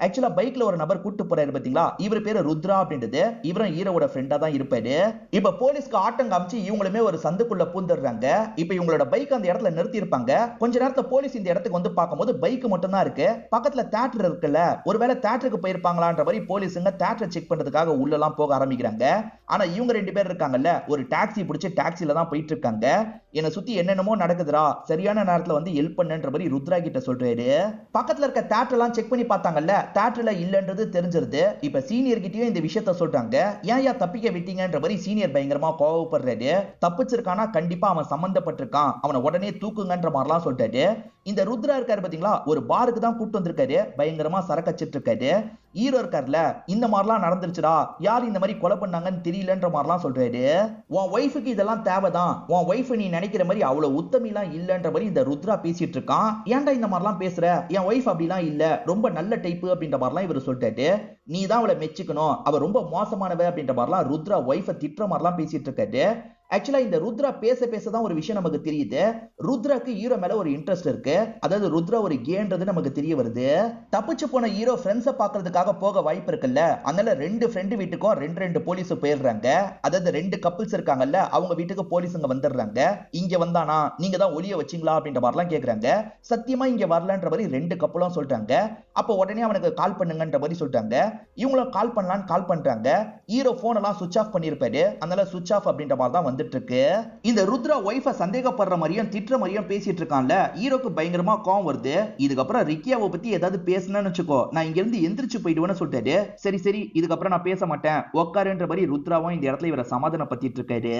ஆக்சுவலா பைக்ல ஒரு நபர் கூட்டு போறாரு பாத்தீங்களா, இவர் பேரு ருத்ரா அப்படின்றது. இவரும் ஹீரோவோட ஃப்ரெண்டா தான் இருப்பாரு. இப்ப போலீஸ்க்கு ஆட்டம் காமிச்சு இவங்களுமே ஒரு சந்துக்குள்ள பூந்துடுறாங்க. இப்ப இவங்களோட பைக் அந்த இடத்துல நிறுத்தி இருப்பாங்க. கொஞ்ச நேரத்துல போலீஸ் இந்த இடத்துக்கு வந்து பார்க்கும்போது பைக் மட்டும் தான் இருக்கு. பக்கத்துல தியேட்டர் இருக்குல்ல, ஒருவேளை தியேட்டருக்கு போயிருப்பாங்களான்ற மாதிரி போலீஸுங்க தியேட்டரை செக் பண்றதுக்காக உள்ள எல்லாம் போக ஆரம்பிக்கிறாங்க. ஆனா இவங்க 2 பேர் இருக்காங்கல்ல, ஒரு டாக்ஸி பிடிச்சு டாக்ஸில தான் போயிட்டு இருக்காங்க. என்ன சுத்தி என்னென்னமோ நடக்குதுடா, சரியான நேரத்துல வந்து ஹெல்ப் பண்ணுன்ற மாதிரி ருத்ரா கிட்ட சொல்றாரு. பக்கத்துல இருக்க தியேட்டர் எல்லாம் செக் பண்ணி பார்த்தாங்கல்ல, தியேட்டர்ல இல்லன்றது தெரிஞ்சிருது. இப்ப சீனியர் கிட்டயும் இந்த விஷயத்த சொல்றாங்க. ஏன் தப்பிக்க விட்டீங்கன்ற மாதிரி சீனியர் பயங்கரமா கோவப்படுறாரு. தப்பிச்சிருக்கானா கண்டிப்பா அவன் சம்பந்தப்பட்டிருக்கான், அவனை உடனே தூக்குங்கன்ற மாதிரிலாம் சொல்றாரு. இந்த ருத்ரா இருக்காரு பாத்தீங்களா, ஒரு பாருக்கு தான் கூட்டு வந்திருக்காரு. பயங்கரமா சரக்கச்சிட்டு இருக்காரு. ஹீரோ இருக்கார்ல, இந்த மாதிரிலாம் நடந்துருச்சுடா, யார் இந்த மாதிரி கொலை பண்ணாங்கன்னு தெரியலன்ற மாதிரிலாம் சொல்றாரு. உன் ஒய்ஃபுக்கு இதெல்லாம் தேவைதான், உன் ஒய்ஃப் நீ நினைக்கிற மாதிரி அவ்வளவு உத்தமிலாம் இல்லன்ற மாதிரி இந்த ருத்ரா பேசிட்டு இருக்கான். ஏன்டா இந்த மாதிரிலாம் பேசுற, என் ஒய்ஃப் அப்படிலாம் இல்ல, ரொம்ப நல்ல டைப் அப்படின்ற மாதிரிலாம் இவர் சொல்லிட்டாரு. நீ தான் அவளை மெச்சுக்கணும், அவ ரொம்ப மோசமானவ அப்படின்ற மாதிரிலாம் ருத்ரா ஒய்ஃபை திட்டுற மாதிரிலாம் பேசிட்டு இருக்காரு. ஆக்சுவலா இந்த ருத்ரா பேசதான் ஒரு விஷயம் நமக்கு தெரியுது. ருத்ராக்கு ஹீரோ மேல ஒரு இன்ட்ரெஸ்ட் இருக்கு, அதாவது ருத்ரா ஒரு கேன்றது நமக்கு தெரிய வருது. தப்பிச்சு போன ஹீரோ ஃப்ரெண்ட்ஸை பாக்குறதுக்காக போக வாய்ப்பு இருக்குல்ல, அதனால ரெண்டு ஃப்ரெண்டு வீட்டுக்கும் ரெண்டு போலீஸ் போயிடுறாங்க. அதாவது ரெண்டு கப்பிள்ஸ் இருக்காங்கல்ல, அவங்க வீட்டுக்கு போலீஸுங்க வந்துடுறாங்க. இங்க வந்தானா, நீங்க தான் ஒளிய வச்சிங்களா அப்படின்ற மாதிரிலாம் கேக்குறாங்க. சத்தியமா இங்க வரலன்ற மாதிரி ரெண்டு கப்பலும் சொல்றாங்க. அப்ப உடனே அவனுக்கு கால் பண்ணுங்கன்ற மாதிரி சொல்றாங்க. இவங்களும் கால் பண்ணலான்னு கால் பண்றாங்க. ஹீரோ போன் எல்லாம் சுவிட்ச் ஆஃப் பண்ணிருப்பாரு, அதனால சுவிட்ச் ஆஃப் அப்படின்ற மாதிரி தான் வந்துட்டு இருக்கு. இந்த ருத்ரா ஒய்ஃபை சந்தேகப்படுற மாதிரியும் திட்டுற மாதிரியும் பேசிட்டு இருக்கான்ல, ஹீரோக்கு பயங்கரமா கோவம் வருது. இதுக்கப்புறம் ரிக்கியாவை பத்தி ஏதாவது பேசணும்னு வச்சுக்கோ, நான் இங்க இருந்து எந்திரிச்சு போயிடுவேன்னு சொல்லிட்டாரு. சரி இதுக்கப்புறம் நான் பேச மாட்டேன், உட்காருன்ற மாதிரி ருத்ராவும் இந்த இடத்துல இவரை சமாதானப்படுத்திட்டு இருக்காரு.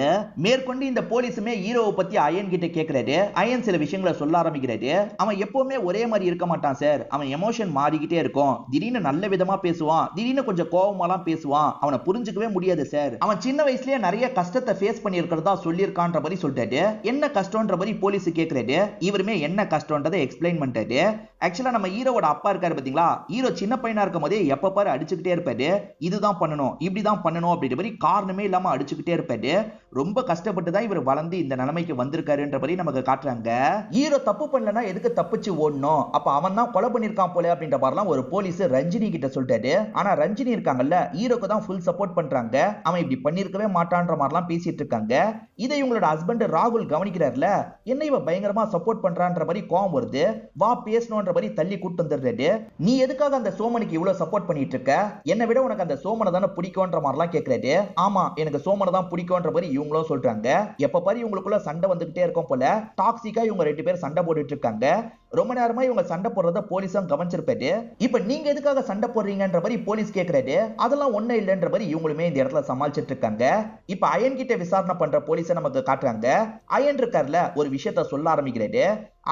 மேற்கொண்டு இந்த போலீஸுமே ஹீரோவை பத்தி அயன் கிட்ட கேட்கிறாரு. அயன் சில விஷயங்களை சொல்ல ஆரம்பிக்கிறாரு. அவன் எப்பவுமே ஒரே மாதிரி இருக்க மாட்டான் சார், அவன் எமோஷன் மாறிக்கிட்டே இருக்கும். திடீர்னு நல்ல விதமா பேசுவான், திடீர்னு கொஞ்சம் கோவமாலாம் பேசுவான், அவனை புரிஞ்சுக்கவே முடியாது சார். அவன் சின்ன வயசுலயே நிறைய கஷ்டத்தை ஃபேஸ் பண்ணி இருக்கிறதா சொல்லியிருக்கான்ற மாதிரி சொல்லிட்டாரு. என்ன கஷ்டம்ன்ற மாதிரி போலீஸ் கேட்கிறாரு. இவருமே என்ன கஷ்டம்ன்றதை எக்ஸ்பிளைன் பண்ணிட்டாரு. ஆக்சுவலா நம்ம ஹீரோவோட அப்பா இருக்காரு பாத்தீங்களா, ஹீரோ சின்ன பையனா இருக்கும் போதே எப்ப பாரு அடிச்சுக்கிட்டே இருப்பாரு. இதுதான் பண்ணணும், இப்படிதான் பண்ணணும் அப்படின்ற மாதிரி காரணமே இல்லாம அடிச்சுக்கிட்டே இருப்பாரு. ரொம்ப கஷ்டப்பட்டு தான் இவர் வளர்ந்து இந்த நிலைமைக்கு வந்திருக்காருன்ற மாதிரி நமக்கு காட்டுறாங்க. ஹீரோ தப்பு பண்ணலனா எதுக்கு தப்பிச்சு ஓடணும், அப்ப அவன் தான் கொலை பண்ணிருக்கான் போல அப்படின்ற மாதிரிலாம் ஒரு போலீஸ் ரஞ்சினி கிட்ட சொல்லிட்டாரு. ஆனா ரஞ்சினி இருக்காங்கல்ல, ஹீரோக்கு தான் ஃபுல் சப்போர்ட் பண்றாங்க. அவன் இப்படி பண்ணிருக்கவே மாட்டான்ற மாதிரிலாம் பேசிட்டு இருக்காங்க. இதை இவங்களோட ஹஸ்பண்ட் ராகுல் கவனிக்கிறார்ல, என்ன இவ பயங்கரமா சப்போர்ட் பண்றான்ற மாதிரி கோவம் வருது. வா பேசணும்ன்ற மாதிரி தள்ளி கூட்டு வந்துடுறாரு. நீ எதுக்காக அந்த சோமனுக்கு இவ்வளவு சப்போர்ட் பண்ணிட்டு இருக்க, என்னை விட உனக்கு அந்த சோமனை தானே பிடிக்கும்ன்ற மாதிரிலாம் கேட்கிறாரு. ஆமா எனக்கு சோமனை தான் பிடிக்கும்ன்ற மாதிரி இவங்களும் சொல்றாங்க. எப்ப பாரு இவங்களுக்குள்ள சண்டை வந்துகிட்டே இருக்கும் போல, டாக்ஸிக்கா இவங்க ரெண்டு பேர் சண்டை போட்டுட்டு இருக்காங்க. ரொம்ப நேரமா இவங்க சண்டை போடுறத போலீஸும் கவனிச்சிருப்பாரு. இப்ப நீங்க எதுக்காக சண்டை போடுறீங்கன்ற மாதிரி போலீஸ் கேட்கிறாரு. அதெல்லாம் ஒண்ணு இல்லைன்ற மாதிரி இவங்களுமே இந்த இடத்துல சமாளிச்சிட்டு இருக்காங்க. இப்ப அயன் கிட்ட விசாரணை பண்ற போலீஸை நமக்கு காட்டுறாங்க. அயன் இருக்கார்ல, ஒரு விஷயத்த சொல்ல ஆரம்பிக்கிறாரு.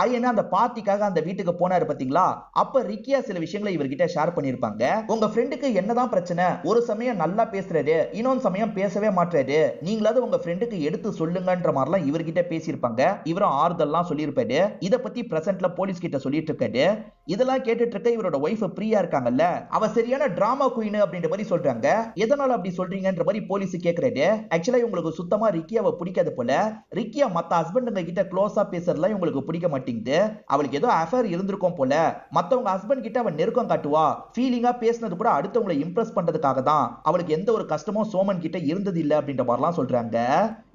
அயன் அந்த பார்ட்டிக்காக அந்த வீட்டுக்கு போனாரு பாத்தீங்களா, அப்ப ரிக்கியா சில விஷயங்களை இவர்கிட்ட ஷேர் பண்ணிருப்பாங்க. உங்க ஃப்ரெண்டுக்கு என்னதான் பிரச்சனை, ஒரு சமயம் நல்லா பேசுறாரு, இன்னொரு சமயம் பேசவே மாட்டாரு, நீங்களாவது உங்க ஃப்ரெண்டுக்கு எடுத்து சொல்லுங்கன்ற மாதிரிலாம் இவர்கிட்ட பேசியிருப்பாங்க. இவரும் ஆறுதல்லாம் சொல்லியிருப்பாரு. இத பத்தி பிரசன்ட்ல போலீஸ் கிட்ட சொல்லிட்டு இருக்காரு. இதெல்லாம் கேட்டுட்டு இருக்க இவரோட ஒய்ஃப் பிரியா இருக்காங்கல்ல, அவ சரியான டிராமா குயின் அப்படின்ற மாதிரி சொல்றாங்க. எதனால அப்படி சொல்றீங்கன்ற மாதிரி போலீஸ் கேக்குறாரு. ஆக்சுவலா இவங்களுக்கு சுத்தமா ரிக்கியாவை பிடிக்காது போல. ரிக்கியா மத்த ஹஸ்பண்டுங்க கிட்ட க்ளோஸா பேசுறதுலாம் இவங்களுக்கு பிடிக்க மாட்டேங்குது. அவளுக்கு ஏதோ அஃபேர் இருந்திருக்கும் போல. மத்தவங்க ஹஸ்பண்ட் கிட்ட அவன் நெருக்கம் காட்டுவா, ஃபீலிங்கா பேசினது கூட அடுத்தவங்களை இம்ப்ரெஸ் பண்றதுக்காக தான். அவளுக்கு எந்த ஒரு கஷ்டமும் சோமன் கிட்ட இருந்தது இல்ல அப்படின்ற மாதிரிலாம் சொல்றாங்க.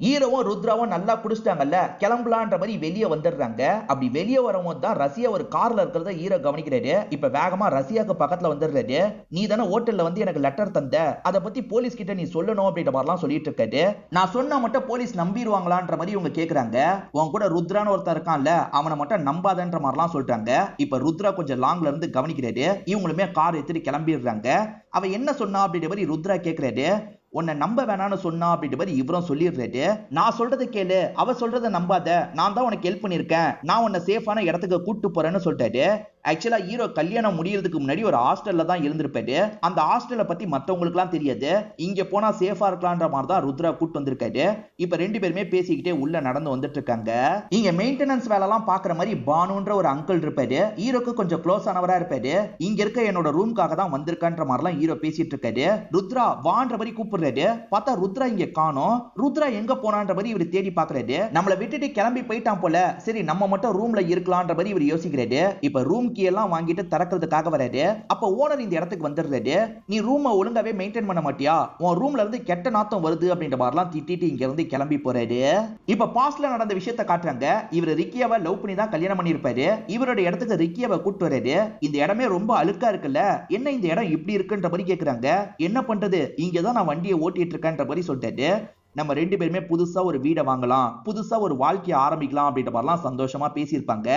ஹீரோவும் ருத்ராவும் நல்லா குடிச்சிட்டாங்கல்ல, கிளம்பலான்ற மாதிரி வெளியே வந்துடுறாங்க. அப்படி வெளியே வரவும் தான் ரசியா ஒரு கார்ல இருக்கிறத ஹீரோ கவனிக்கிறாரு. இப்ப வேகமா ரசியாக்கு பக்கத்துல வந்துடுறாரு. நீ தானே ஹோட்டல்ல வந்து எனக்கு லெட்டர் தந்த, அதை பத்தி போலீஸ் கிட்ட நீ சொல்லணும் அப்படின்ற மாதிரிலாம் சொல்லிட்டு இருக்காரு. நான் சொன்னா மட்டும் போலீஸ் நம்பிடுவாங்களான்ற மாதிரி இவங்க கேக்குறாங்க. உன் கூட ருத்ரான்னு ஒருத்தர் இருக்கான்ல, அவனை மட்டும் நம்பாதன்ற மாதிரிலாம் சொல்றாங்க. இப்ப ருத்ரா கொஞ்சம் லாங்ல இருந்து கவனிக்கிறாரு. இவங்களுமே கார் எடுத்துட்டு கிளம்பிடுறாங்க. அவ என்ன சொன்னா அப்படின்ற மாதிரி ருத்ரா கேக்குறாரு. உன்னை நம்ப வேணான்னு சொன்னா அப்படின்ற மாதிரி இவரும் சொல்லிடுறாரு. நான் சொல்றதை கேளு, அவ சொல்றதை நம்பாத, நான் தான் உனக்கு ஹெல்ப் பண்ணிருக்கேன், நான் உன்னை சேஃபான இடத்துக்கு கூட்டு போறேன்னு சொல்லிட்டாரு. ஆக்சுவலா ஹீரோ கல்யாணம் முடியறதுக்கு முன்னாடி ஒரு ஹாஸ்டல்ல தான் இருந்திருப்பாரு. அந்த ஹாஸ்டலை பத்தி மத்தவங்களுக்கு எல்லாம் தெரியாது. இங்க போனா சேஃபா இருக்கலாம்ன்ற மாதிரி தான் ருத்ரா கூட்டு வந்திருக்காரு. இப்ப ரெண்டு பேருமே பேசிக்கிட்டே உள்ள நடந்து வந்துட்டு இருக்காங்க. இங்க மெயின்டெனன்ஸ் வேலை எல்லாம் பாக்குற மாதிரி பானுன்ற ஒரு அங்கிள் இருப்பாரு. ஹீரோக்கு கொஞ்சம் க்ளோஸ் ஆனவரா இருப்பாரு. இங்க இருக்க என்னோட ரூம்காக தான் வந்திருக்கான்ற மாதிரிலாம் ஹீரோ பேசிட்டு இருக்காரு. ருத்ரா வான்ற மாதிரி கூப்பிடுறாரு. பார்த்தா ருத்ரா இங்க காணோம். ருத்ரா எங்க போனான்ற மாதிரி இவர் தேடி பாக்குறாரு. நம்மள விட்டுட்டு கிளம்பி போயிட்டான் போல, சரி நம்ம மட்டும் ரூம்ல இருக்கலாம்ன்ற மாதிரி இவர் யோசிக்கிறாரு. இப்ப ரூம் கீ எல்லாம் வாங்கிட்டு திறக்கிறதுக்காக வராரு. அப்ப ஓனர் இந்த இடத்துக்கு வந்துடுறாரு. நீ ரூமை ஒழுங்காவே மெயின்டைன் பண்ண மாட்டியா, உன் ரூம்ல இருந்து கெட்ட நாத்தம் வருது அப்படின்ற மாதிரிலாம் திட்டிட்டு இங்க இருந்து கிளம்பி போறாரு. இப்ப பாஸ்ட்ல நடந்த விஷயத்தை காட்டுறாங்க. இவர் ரிக்கியாவை லவ் பண்ணி தான் கல்யாணம் பண்ணிருப்பாரு. இவரோட இடத்துக்கு ரிக்கியாவை கூட்டு வராரு. இந்த இடமே ரொம்ப அழுக்கா இருக்குல்ல, என்ன இந்த இடம் இப்படி இருக்குன்ற மாதிரி கேக்குறாங்க. என்ன பண்றது, இங்கதான் நான் வண்டியை ஓட்டிட்டு இருக்கேன்ற மாதிரி சொல்லிட்டாரு. நம்ம ரெண்டு பேருமே புதுசா ஒரு வீடை வாங்கலாம், புதுசா ஒரு வாழ்க்கையை ஆரம்பிக்கலாம் அப்படின்ற மாதிரிலாம் சந்தோஷமா பேசியிருப்பாங்க.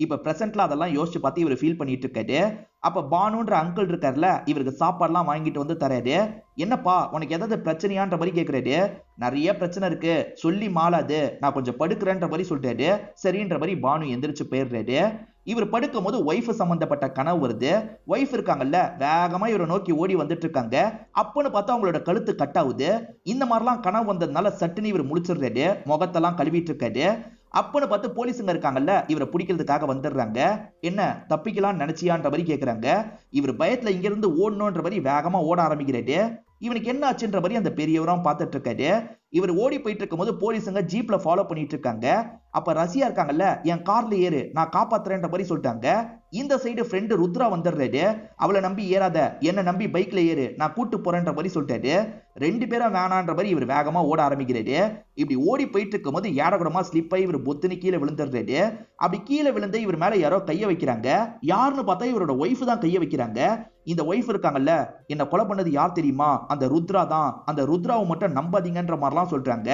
இப்ப பிரசன்ட்ல அதெல்லாம் யோசிச்சு பார்த்து இவர் ஃபீல் பண்ணிட்டு இருக்காரு. அப்ப பானுன்ற அங்கிள் இருக்காருல, இவருக்கு சாப்பாடுலாம் வாங்கிட்டு வந்து தராரு. என்னப்பா உனக்கு ஏதாவது பிரச்சனையான்ற மாதிரி கேக்குறாரு. நிறைய பிரச்சனை இருக்கு, சொல்லி மாளாது, நான் கொஞ்சம் படுக்கிறேன்ற மாதிரி சொல்லிட்டாரு. சரின்ற மாதிரி பானு எந்திரிச்சு போயிடுறாரு. இவர் படுக்கும் போது ஒய்ஃப் சம்பந்தப்பட்ட கனவு வருது. ஒய்ஃப் இருக்காங்கல்ல, வேகமா இவரை நோக்கி ஓடி வந்துட்டு இருக்காங்க. அப்பன்னு பார்த்தா அவங்களோட கழுத்து கட் ஆகுது. இந்த மாதிரிலாம் கனவு வந்ததுனால சட்டுன்னு இவர் முழிச்சிடுறாரு, முகத்தெல்லாம் கழுவிட்டு இருக்காரு. அப்பன்னு பார்த்து போலீஸுங்க இருக்காங்கல்ல, இவரை பிடிக்கிறதுக்காக வந்துடுறாங்க. என்ன தப்பிக்கலாம் நினைச்சியான்ற மாதிரி கேட்கறாங்க. இவர் பயத்துல இங்க இருந்து ஓடணுன்ற மாதிரி வேகமா ஓட ஆரம்பிக்கிறாரு. இவனுக்கு என்ன ஆச்சுன்ற மாதிரி அந்த பெரியவரும் பார்த்துட்டு இருக்காரு. இவர் ஓடி போயிட்டு இருக்கும் போது போலீஸுங்க ஜீப்ல ஃபாலோ பண்ணிட்டு இருக்காங்க. அப்ப ரஷ்யா இருக்காங்கல்ல, என் கார்ல ஏறு, நான் காப்பாத்துறேன்ற மாதிரி சொல்லிட்டாங்க. இந்த சைடு ஃப்ரெண்டு ருத்ரா வந்துடுறாரு. அவளை நம்பி ஏறாத, என்ன நம்பி பைக்ல ஏறு, நான் கூட்டு போறேன்ற மாதிரி சொல்லிட்டாரு. ரெண்டு பேரும் வேணான்ற மாதிரி இவர் வேகமா ஓட ஆரம்பிக்கிறாரு. இப்படி ஓடி போயிட்டு இருக்கும் போது ஏடகுடமா ஸ்லிப் ஆகி இவர் பொத்துன்னு கீழே விழுந்துடுறாரு. அப்படி கீழே விழுந்து இவர் மேல யாரோ கைய வைக்கிறாங்க. யாருன்னு பார்த்தா இவரோட ஒய்ஃப் தான் கைய வைக்கிறாங்க. இந்த ஒய்ஃப் இருக்காங்கல்ல, என்ன கொலை பண்ணது யார் தெரியுமா? அந்த ருத்ரா தான். அந்த ருத்ராவை மட்டும் நம்பாதீங்கன்ற மாதிரிலாம் சொல்றாங்க.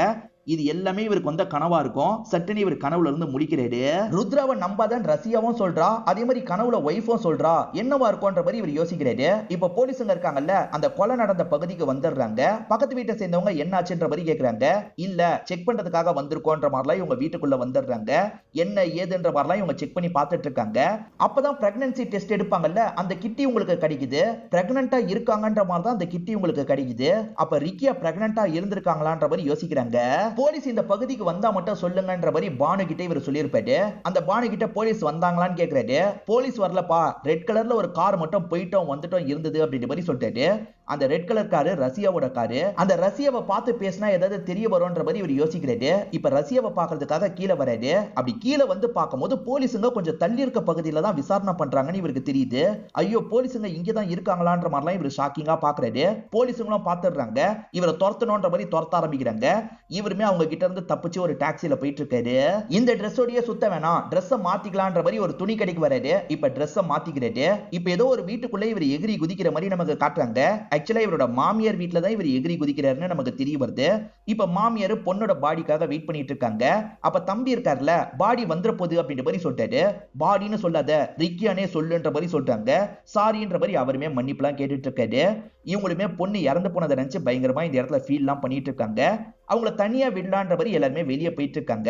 இது எல்லாமே இவருக்கு வந்த கனவா இருக்கும். சட்டுன்னு இவர் கனவுல இருந்து முழிக்கிறாரு. ருத்ராவை நம்பாதன் ரஷ்யாவும் சொல்றா, அதே மாதிரி கனவுல ஒய்ஃபும் சொல்றா. என்னவா இருக்கும்ன்ற மாதிரி இவர் யோசிக்கிறாரு. இப்ப போலீஸுங்க இருக்காங்கல்ல, அந்த கொலை நடந்த பகுதிக்கு வந்துடுறாங்க. பக்கத்து வீட்டை சேர்ந்தவங்க என்ன ஆச்சுன்ற மாதிரி கேக்குறாங்க. இல்ல செக் பண்றதுக்காக வந்திருக்கோன்ற மாதிரிலாம் இவங்க வீட்டுக்குள்ள வந்துடுறாங்க. என்ன ஏதுன்ற மாதிரிலாம் இவங்க செக் பண்ணி பார்த்துட்டு இருக்காங்க. அப்பதான் பிரெக்னன்சி டெஸ்ட் எடுப்பாங்கல்ல, அந்த கிட்டி உங்களுக்கு கிடைக்குது. பிரெக்னன்ட்டா இருக்காங்கன்ற மாதிரி தான் அந்த கிட்டி உங்களுக்கு கிடைக்குது. அப்ப ரிக்கியா பிரெக்னன்ட்டா இருந்திருக்காங்களான்ற மாதிரி யோசிக்கிறாங்க. போலீஸ் இந்த பகுதிக்கு வந்தா மட்டும் சொல்லுங்கன்ற மாதிரி பானு கிட்ட இவர் சொல்லியிருப்பாரு. அந்த பானு கிட்ட போலீஸ் வந்தாங்களான்னு கேக்குறாரு. போலீஸ் வரலப்பா, ரெட் கலர்ல ஒரு கார் மட்டும் போயிட்டோம் வந்துட்டோம் இருந்தது அப்படின்ற மாதிரி சொல்லிட்டாரு. அந்த ரெட் கலர் காரு ரஷ்யாவோட காரு. அந்த ரஷ்யாவை பார்த்து பேசினா ஏதாவது தெரிய வரும்ன்ற மாதிரி இவர் யோசிக்கிறாரு. இப்ப ரஷ்யாவை பாக்குறதுக்காக கீழே வராரு. அப்படி கீழே வந்து பார்க்கும்போது போலீஸுங்க கொஞ்சம் தள்ளி இருக்க பகுதியில தான் விசாரணை பண்றாங்கன்னு இவருக்கு தெரியுது. ஐயோ போலீஸுங்க இங்கதான் இருக்காங்களான்ற மாதிரிலாம் இவர் ஷாக்கிங்கா பாக்குறாரு. போலீஸுங்களும் பாத்துடுறாங்க. இவரை துரத்தணும்ன்ற மாதிரி துரத்த ஆரம்பிக்கிறாங்க. இவருமே அவங்க கிட்ட இருந்து தப்பிச்சு ஒரு டாக்ஸில போயிட்டு இருக்காரு. இந்த ட்ரெஸ்ஸோடயே சுத்த வேணாம், ட்ரெஸ்ஸை மாத்திக்கலான்ற மாதிரி ஒரு துணி கடைக்கு வராரு. இப்ப ட்ரெஸ்ஸை மாத்திக்கிறாரு. இப்ப ஏதோ ஒரு வீட்டுக்குள்ள இவர் எகிரி குதிக்கிற மாதிரி நமக்கு காட்டுறாங்க. ஆக்சுவலா இவரோட மாமியார் வீட்டுல தான் இவர் எகிரி குதிக்கிறாருன்னு நமக்கு தெரிய வருது. இப்ப மாமியார் பொண்ணோட பாடிக்காக வெயிட் பண்ணிட்டு இருக்காங்க. அப்ப தம்பி இருக்காருல, பாடி வந்துற போகுது அப்படின்ற மாதிரி சொல்லிட்டாரு. பாடின்னு சொல்லாத, ரிக்கியானே சொல்லுன்ற மாதிரி சொல்றாங்க. சாரின்ற மாதிரி அவருமே மன்னிப்புலாம் கேட்டுட்டு இருக்காரு. இவங்களுமே பொண்ணு இறந்து போனதை நினைச்சு பயங்கரமா இந்த இடத்துல ஃபீல் எல்லாம் பண்ணிட்டு இருக்காங்க. அவங்கள தனியா விடலான்ற மாதிரி எல்லாருமே வெளியே போயிட்டு இருக்காங்க.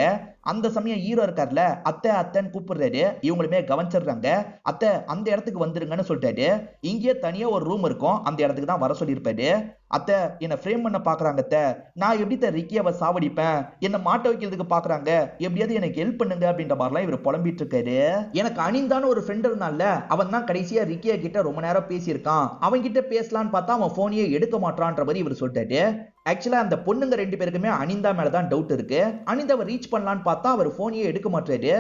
அந்த சமயம் ஹீரோ இருக்கார்ல, அத்தை அத்தைன்னு கூப்பிடுறாரு. இவங்களுமே கவனிச்சிடுறாங்க. அத்தை அந்த இடத்துக்கு வந்துருங்கன்னு சொல்லிட்டாரு. இங்கே தனியா ஒரு ரூம் இருக்கும், அந்த இடத்துக்கு தான் வர சொல்லியிருப்பாரு. அத்தை என்ன ஃப்ரேம் பண்ண பாக்குறாங்க, அத்தை நான் எப்படி ரிக்கியாவை சாவடிப்பேன், என்ன மாட்ட வைக்கிறதுக்கு பாக்குறாங்க, எப்படியாவது எனக்கு ஹெல்ப் பண்ணுங்க அப்படின்ற மாதிரிலாம் இவர் புலம்பிட்டு இருக்காரு. எனக்கு அனிந்தான ஒரு ஃப்ரெண்ட் இருந்தான்ல, அவன் தான் கடைசியா ரிக்கியா கிட்ட ரொம்ப நேரம் பேசியிருக்கான். அவன் கிட்ட பேசலான்னு பார்த்தா அவன் போனையே எடுக்க மாட்டான்ற மாதிரி இவர் சொல்லிட்டாரு. ஆக்சுவலா அந்த பொண்ணுங்க ரெண்டு பேருக்குமே அனிதா மேலதான் டவுட் இருக்கு. அனிதாவை ரீச் பண்ணலான்னு பார்த்தா அவர் போனையே எடுக்க மாட்டாரு.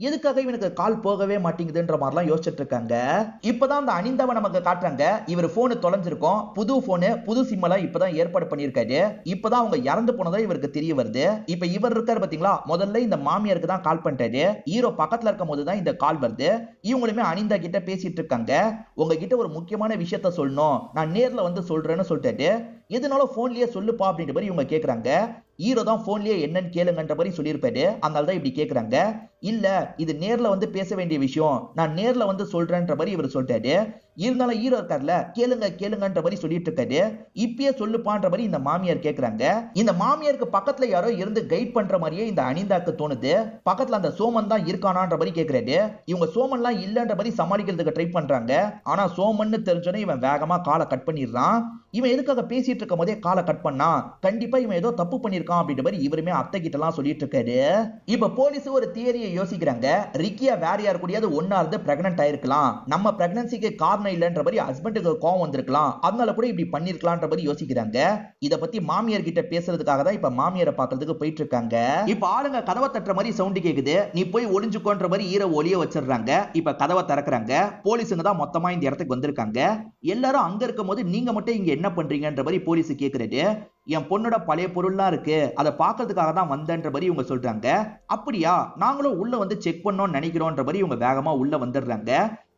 எதுக்காக இவனுக்கு கால் போகவே மாட்டேங்குதுன்ற மாதிரிலாம் யோசிச்சுட்டு இருக்காங்க. இப்பதான் அந்த அனிதாவை நமக்கு காட்டுறாங்க. இவர் போனு தொலைஞ்சிருக்கும், புது போனு புது சிம் எல்லாம் இப்பதான் ஏற்பாடு பண்ணிருக்காரு. இப்பதான் அவங்க இறந்து போனதா இவருக்கு தெரிய வருது. இப்ப இவர் இருக்காரு பாத்தீங்களா, முதல்ல இந்த மாமியாருக்கு தான் கால் பண்ணிட்டாரு. ஹீரோ பக்கத்துல இருக்கும் போதுதான் இந்த கால் வருது. இவங்களுமே அனிதா கிட்ட பேசிட்டு இருக்காங்க. உங்ககிட்ட ஒரு முக்கியமான விஷயத்த சொல்லணும், நான் நேர்ல வந்து சொல்றேன்னு சொல்லிட்டாரு. எதுனாலும் போன்லயே சொல்லுப்பா அப்படின்ற மாதிரி இவங்க கேக்குறாங்க. ஹீரோ தான் போன்லயே என்னன்னு கேளுங்கன்ற மாதிரி சொல்லியிருப்பாரு. அதனால தான் இப்படி கேக்குறாங்க. இல்ல இது நேர்ல வந்து பேச வேண்டிய விஷயம், நான் நேர்ல வந்து சொல்றேன்ற மாதிரி இவர் சொல்லிட்டாரு. இருந்தாலும் ஹீரோ இருக்கார்ல, கேளுங்க கேளுங்கன்ற மாதிரி சொல்லிட்டு இருக்காரு. இப்பயே சொல்லுப்பான்ற மாதிரி இந்த மாமியார் கேக்குறாங்க. இந்த மாமியாருக்கு பக்கத்துல யாரோ இருந்து கைட் பண்ற மாதிரியே இந்த அனிதாக்கு தோணுது. பக்கத்துல அந்த சோமன் தான் இருக்கானான்ற மாதிரி கேக்குறாரு. இவங்க சோமன்லாம் இல்லன்ற மாதிரி சமாளிக்கிறதுக்கு ட்ரை பண்றாங்க. ஆனா சோமன்னு தெரிஞ்சோன்னே இவன் வேகமா காலை கட் பண்ணிடுறான். இவன் எதுக்காக பேசிட்டு இருக்கும் போதே காலை கட் பண்ணா, கண்டிப்பா இவன் ஏதோ தப்பு பண்ணிருக்கான் அப்படின்ற மாதிரி இவருமே அத்தை கிட்ட எல்லாம் சொல்லிட்டு இருக்காரு. இப்ப போலீஸ் ஒரு தியரியை யோசிக்கிறாங்க. ரிக்கியா வேற யார் கூடயாவது ஒன்னா இருந்து பிரெக்னன்ட் ஆயிருக்கலாம், நம்ம பிரெக்னன்சிக்கு காரணம் இல்லன்ற மாதிரி ஹஸ்பண்டுக்கு கோவம் வந்திருக்கலாம், அதனால கூட இப்படி பண்ணிருக்கலாம்ன்ற மாதிரி யோசிக்கிறாங்க. இத பத்தி மாமியார் கிட்ட பேசுறதுக்காக தான் இப்ப மாமியாரை பாக்குறதுக்கு போயிட்டு இருக்காங்க. இப்ப ஆளுங்க கதவை தட்டுற மாதிரி சவுண்ட் கேக்குது. நீ போய் ஒளிஞ்சுக்கோன்ற மாதிரி ஈர ஒளிய வச்சிடுறாங்க. இப்ப கதவை திறக்கிறாங்க. போலீஸுங்க தான் மொத்தமா இந்த இடத்துக்கு வந்திருக்காங்க. எல்லாரும் அங்க இருக்கும் போது நீங்க மட்டும் இங்க என்ன பண்றீங்கன்ற மாதிரி போலீஸ் கேக்குறாரு. என் பொண்ணோட பழைய பொருள்லாம் இருக்கு, அதை பாக்குறதுக்காக தான் வந்தன்ற மாதிரி இவங்க சொல்றாங்க. அப்படியா, நாங்களும் உள்ள வந்து செக் பண்ணோம்னு நினைக்கிறோன்ற மாதிரி இவங்க வேகமா உள்ள வந்துடுறாங்க.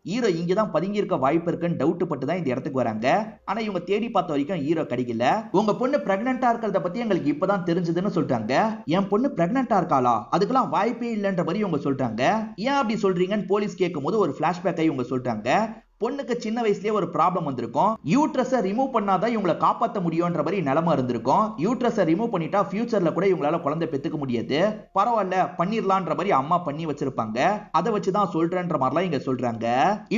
ஹீரோ இங்கதான் பதுங்கி இருக்க வாய்ப்பு இருக்குன்னு டவுட் பட்டு தான் இந்த இடத்துக்கு வராங்க. ஆனா இவங்க தேடி பார்த்த வரைக்கும் ஹீரோ கிடைக்கல. உங்க பொண்ணு பிரெக்னன்ட்டா இருக்கிறத பத்தி எங்களுக்கு இப்பதான் தெரிஞ்சதுன்னு சொல்றாங்க. என் பொண்ணு பிரெக்னன்ட்டா இருக்காளா, அதுக்கெல்லாம் வாய்ப்பே இல்லைன்ற மாதிரி இவங்க சொல்றாங்க. ஏன் அப்படி சொல்றீங்கன்னு போலீஸ் கேட்கும் போது ஒரு பிளாஷ்பேக்கை இவங்க சொல்றாங்க. பொண்ணுக்கு சின்ன வயசுலயே ஒரு ப்ராப்ளம் வந்திருக்கும். யூட்ரஸை ரிமூவ் பண்ணாதான் இவங்களை காப்பாற்ற முடியும்ன்ற மாதிரி நிலைமை இருந்திருக்கும். யூட்ரஸை ரிமூவ் பண்ணிட்டா ஃபியூச்சர்ல கூட இவங்களால குழந்தை பெத்துக்க முடியாது, பரவாயில்ல பண்ணிரலான்ற மாதிரி அம்மா பண்ணி வச்சிருப்பாங்க. அதை வச்சுதான் சொல்றேன்ற மாதிரிலாம் இங்க சொல்றாங்க.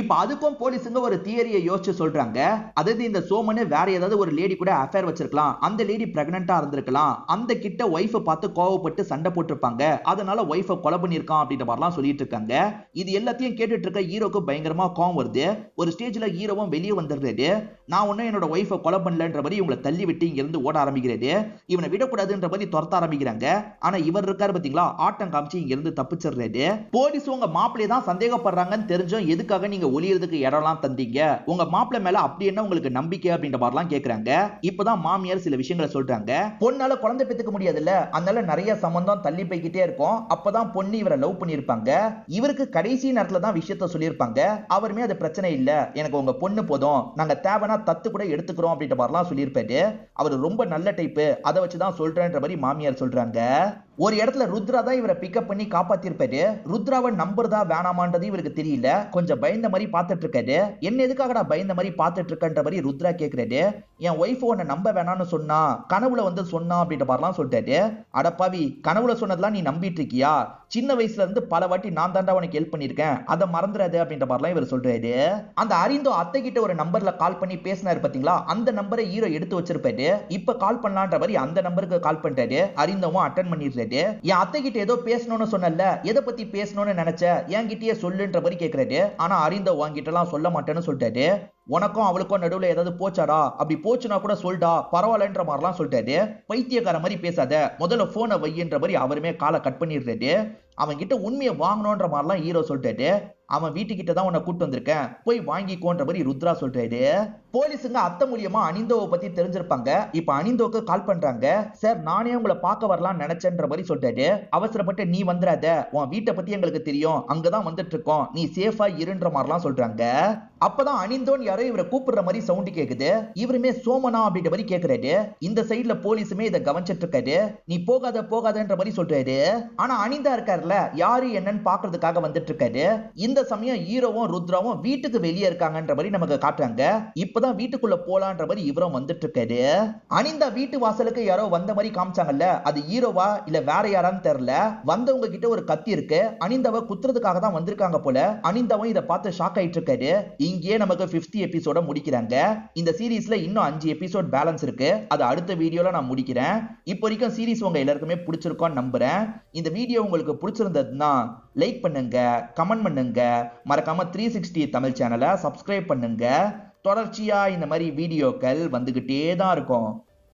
இப்ப அதுக்கும் போலீஸுங்க ஒரு தியரியை யோசிச்சு சொல்றாங்க. அதாவது இந்த சோமன் வேற ஏதாவது ஒரு லேடி கூட அஃபேர் வச்சிருக்கலாம், அந்த லேடி பிரெக்னண்டா இருந்திருக்கலாம், அந்த கிட்ட ஒய்ஃபை பார்த்து கோவப்பட்டு சண்டை போட்டிருப்பாங்க, அதனால ஒய்ஃபை கொலை பண்ணிருக்கான் அப்படின்ற மாதிரிலாம் சொல்லிட்டு இருக்காங்க. இது எல்லாத்தையும் கேட்டுட்டு இருக்க ஹீரோக்கு பயங்கரமா கோவம் வருது. ஒரு ஸ்டேஜ்ல ஹீரோவும் வெளியே வந்துடுறாரு. நான் ஒன்னும் என்னோட ஒய்ஃபை கொலை பண்ணலன்ற மாதிரி இவங்களை தள்ளி விட்டு இங்க இருந்து ஓட ஆரம்பிக்கிறாரு. இவனை விடக்கூடாதுன்ற மாதிரி துரத்த ஆரம்பிக்கிறாங்க. ஆனா இவர் இருக்காரு பாத்தீங்களா, ஆட்டம் காமிச்சு இங்க இருந்து தப்பிச்சிடுறாரு. போலீஸ் உங்க மாப்பிளைய தான் சந்தேகப்படுறாங்கன்னு தெரிஞ்சும் எதுக்காக நீங்க ஒளியறதுக்கு இடம்லாம் தந்தீங்க, உங்க மாப்பிள்ளை மேல அப்படி என்ன உங்களுக்கு நம்பிக்கை அப்படின்ற மாதிரிலாம் கேக்குறாங்க. இப்பதான் மாமியார் சில விஷயங்களை சொல்றாங்க. பொண்ணால குழந்தை பெத்துக்க முடியாதுல்ல, அதனால நிறைய சம்பந்தம் தள்ளி போய்கிட்டே இருக்கும். அப்பதான் பொண்ணு இவரை லவ் பண்ணிருப்பாங்க. இவருக்கு கடைசி நேரத்துல தான் விஷயத்த சொல்லியிருப்பாங்க. அவருமே அது பிரச்சனை இல்ல, எனக்கு உங்க பொண்ணு போதும், நாங்க தேவைனா தத்து கூட எடுத்துக்கிறோம் அப்படின்ற மாதிரிலாம் சொல்லியிருப்பாரு. அவர் ரொம்ப நல்ல டைப், அதை வச்சுதான் சொல்றேன்ற மாதிரி மாமியார் சொல்றாங்க. ஒரு இடத்துல ருத்ரா தான் இவரை பிக்கப் பண்ணி காப்பாத்திருப்பாரு. ருத்ராவை நம்புறதா வேணாமான்றது இவருக்கு தெரியல, கொஞ்சம் பயந்த மாதிரி பார்த்துட்டு இருக்காரு. என்ன எதுக்காகடா பயந்த மாதிரி பார்த்துட்டு இருக்கன்ற மாதிரி ருத்ரா கேட்கிறாரு. என் ஒய்ஃப் உன்னை நம்ப வேணாம்னு சொன்னா, கனவுல வந்து சொன்னா அப்படின்ற மாதிரிலாம் சொல்லிட்டாரு. அடப்பாவி, கனவுல சொன்னதெல்லாம் நீ நம்பிட்டு இருக்கியா? சின்ன வயசுல இருந்து பல வாட்டி நான் தாண்டா உனக்கு ஹெல்ப் பண்ணிருக்கேன், அதை மறந்துடாது அப்படின்ற மாதிரிலாம் இவர் சொல்றாரு. அந்த அறிந்தோ அத்தை கிட்ட ஒரு நம்பர்ல கால் பண்ணி பேசினாரு பாத்தீங்களா, அந்த நம்பரை ஹீரோ எடுத்து வச்சிருப்பாரு. இப்ப கால் பண்ணலான்ற மாதிரி அந்த நம்பருக்கு கால் பண்ணிட்டாரு. அறிந்தவும் அட்டன் பண்ணிடுறாரு. என் அத்தை கிட்ட ஏதோ பேசணும்னு சொன்னல, எதை பத்தி பேசணும்னு நினைச்ச, என்கிட்டயே சொல்லுன்ற மாதிரி கேக்குறாரு. ஆனா அறிந்த வாங்கிட்ட எல்லாம் சொல்ல மாட்டேன்னு சொல்லிட்டாரு. உனக்கும் அவளுக்கும் நடுவுல ஏதாவது போச்சாடா, அப்படி போச்சுனா கூட சொல்டா, பரவாயில்லன்ற மாதிரிலாம் சொல்லிட்டாரு. பைத்தியக்கார மாதிரி பேசாத, முதல்ல போனை வையின்ற மாதிரி அவருமே காலை கட் பண்ணிடுறாரு. அவன் கிட்ட உண்மையை வாங்கணும்ன்ற மாதிரிலாம் ஹீரோ சொல்லிட்டாரு. அவன் வீட்டுக்கிட்ட தான் உன்னை கூட்டு வந்திருக்கேன், போய் வாங்கிக்கோன்ற மாதிரி ருத்ரா சொல்றாரு. போலீஸுங்க அத்தை மூலியமா அனிந்தோவை பத்தி தெரிஞ்சிருப்பாங்க. இப்ப அனிந்தோக்கு கால் பண்றாங்க. சார், நானே உங்களை பார்க்க வரலாம் நினைச்சேன்ற மாதிரி சொல்றாரு. அவசரப்பட்டு நீ வந்துடாத, உன் வீட்டை பத்தி எங்களுக்கு தெரியும், அங்கதான் வந்துட்டு இருக்கோம், நீ சேஃபா இருன்ற மாதிரிலாம் சொல்றாங்க. அப்பதான் அனிந்தோன் யாரோ இவரை கூப்பிடுற மாதிரி சவுண்ட் கேக்குது. இவருமே சோமனா அப்படின்ற மாதிரி கேக்குறாரு. இந்த சைடுல போலீஸுமே இதை கவனிச்சிட்டு இருக்காரு. நீ போகாத போகாதன்ற மாதிரி சொல்றாரு. ஆனா அனிந்தா இருக்காருல, யாரு என்னன்னு பாக்குறதுக்காக வந்துட்டு இருக்காரு. இந்த சமயம் ஹீரோவும் ருத்ராவும் வீட்டுக்கு வெளியே இருக்காங்கன்ற மாதிரி நமக்கு காட்டுறாங்க. இப்பதான் வீட்டுக்குள்ள போலான்ற மாதிரி இவரும் வந்துட்டு இருக்காரு. அனிந்தா வீட்டு வாசலுக்கு யாரோ வந்த மாதிரி காமிச்சாங்கல்ல, அது ஹீரோவா இல்ல வேற யாரான்னு தெரியல. வந்தவங்க கிட்ட ஒரு கத்தி இருக்கு, அனிந்தாவை குத்துறதுக்காக தான் வந்திருக்காங்க போல. அனிந்தாவும் இதை பார்த்து ஷாக் ஆயிட்டு இருக்காரு. இங்கே நமக்கு 5th எபிசோட முடிக்கிறாங்க. இந்த சீரீஸ்ல இன்னும் 5 எபிசோட் பேலன்ஸ் இருக்கு, அது அடுத்த வீடியோல நான் முடிக்கிறேன். இப்போ வரைக்கும் சீரீஸ் உங்க எல்லாருக்குமே பிடிச்சிருக்கும்னு நம்புறேன். இந்த வீடியோ உங்களுக்கு பிடிச்சிருந்ததுன்னா லைக் பண்ணுங்க, கமெண்ட் பண்ணுங்க, மறக்காம 360 தமிழ் சேனலை சப்ஸ்கிரைப் பண்ணுங்க. தொடர்ச்சியா இந்த மாதிரி வீடியோக்கள் வந்துகிட்டே தான் இருக்கும்.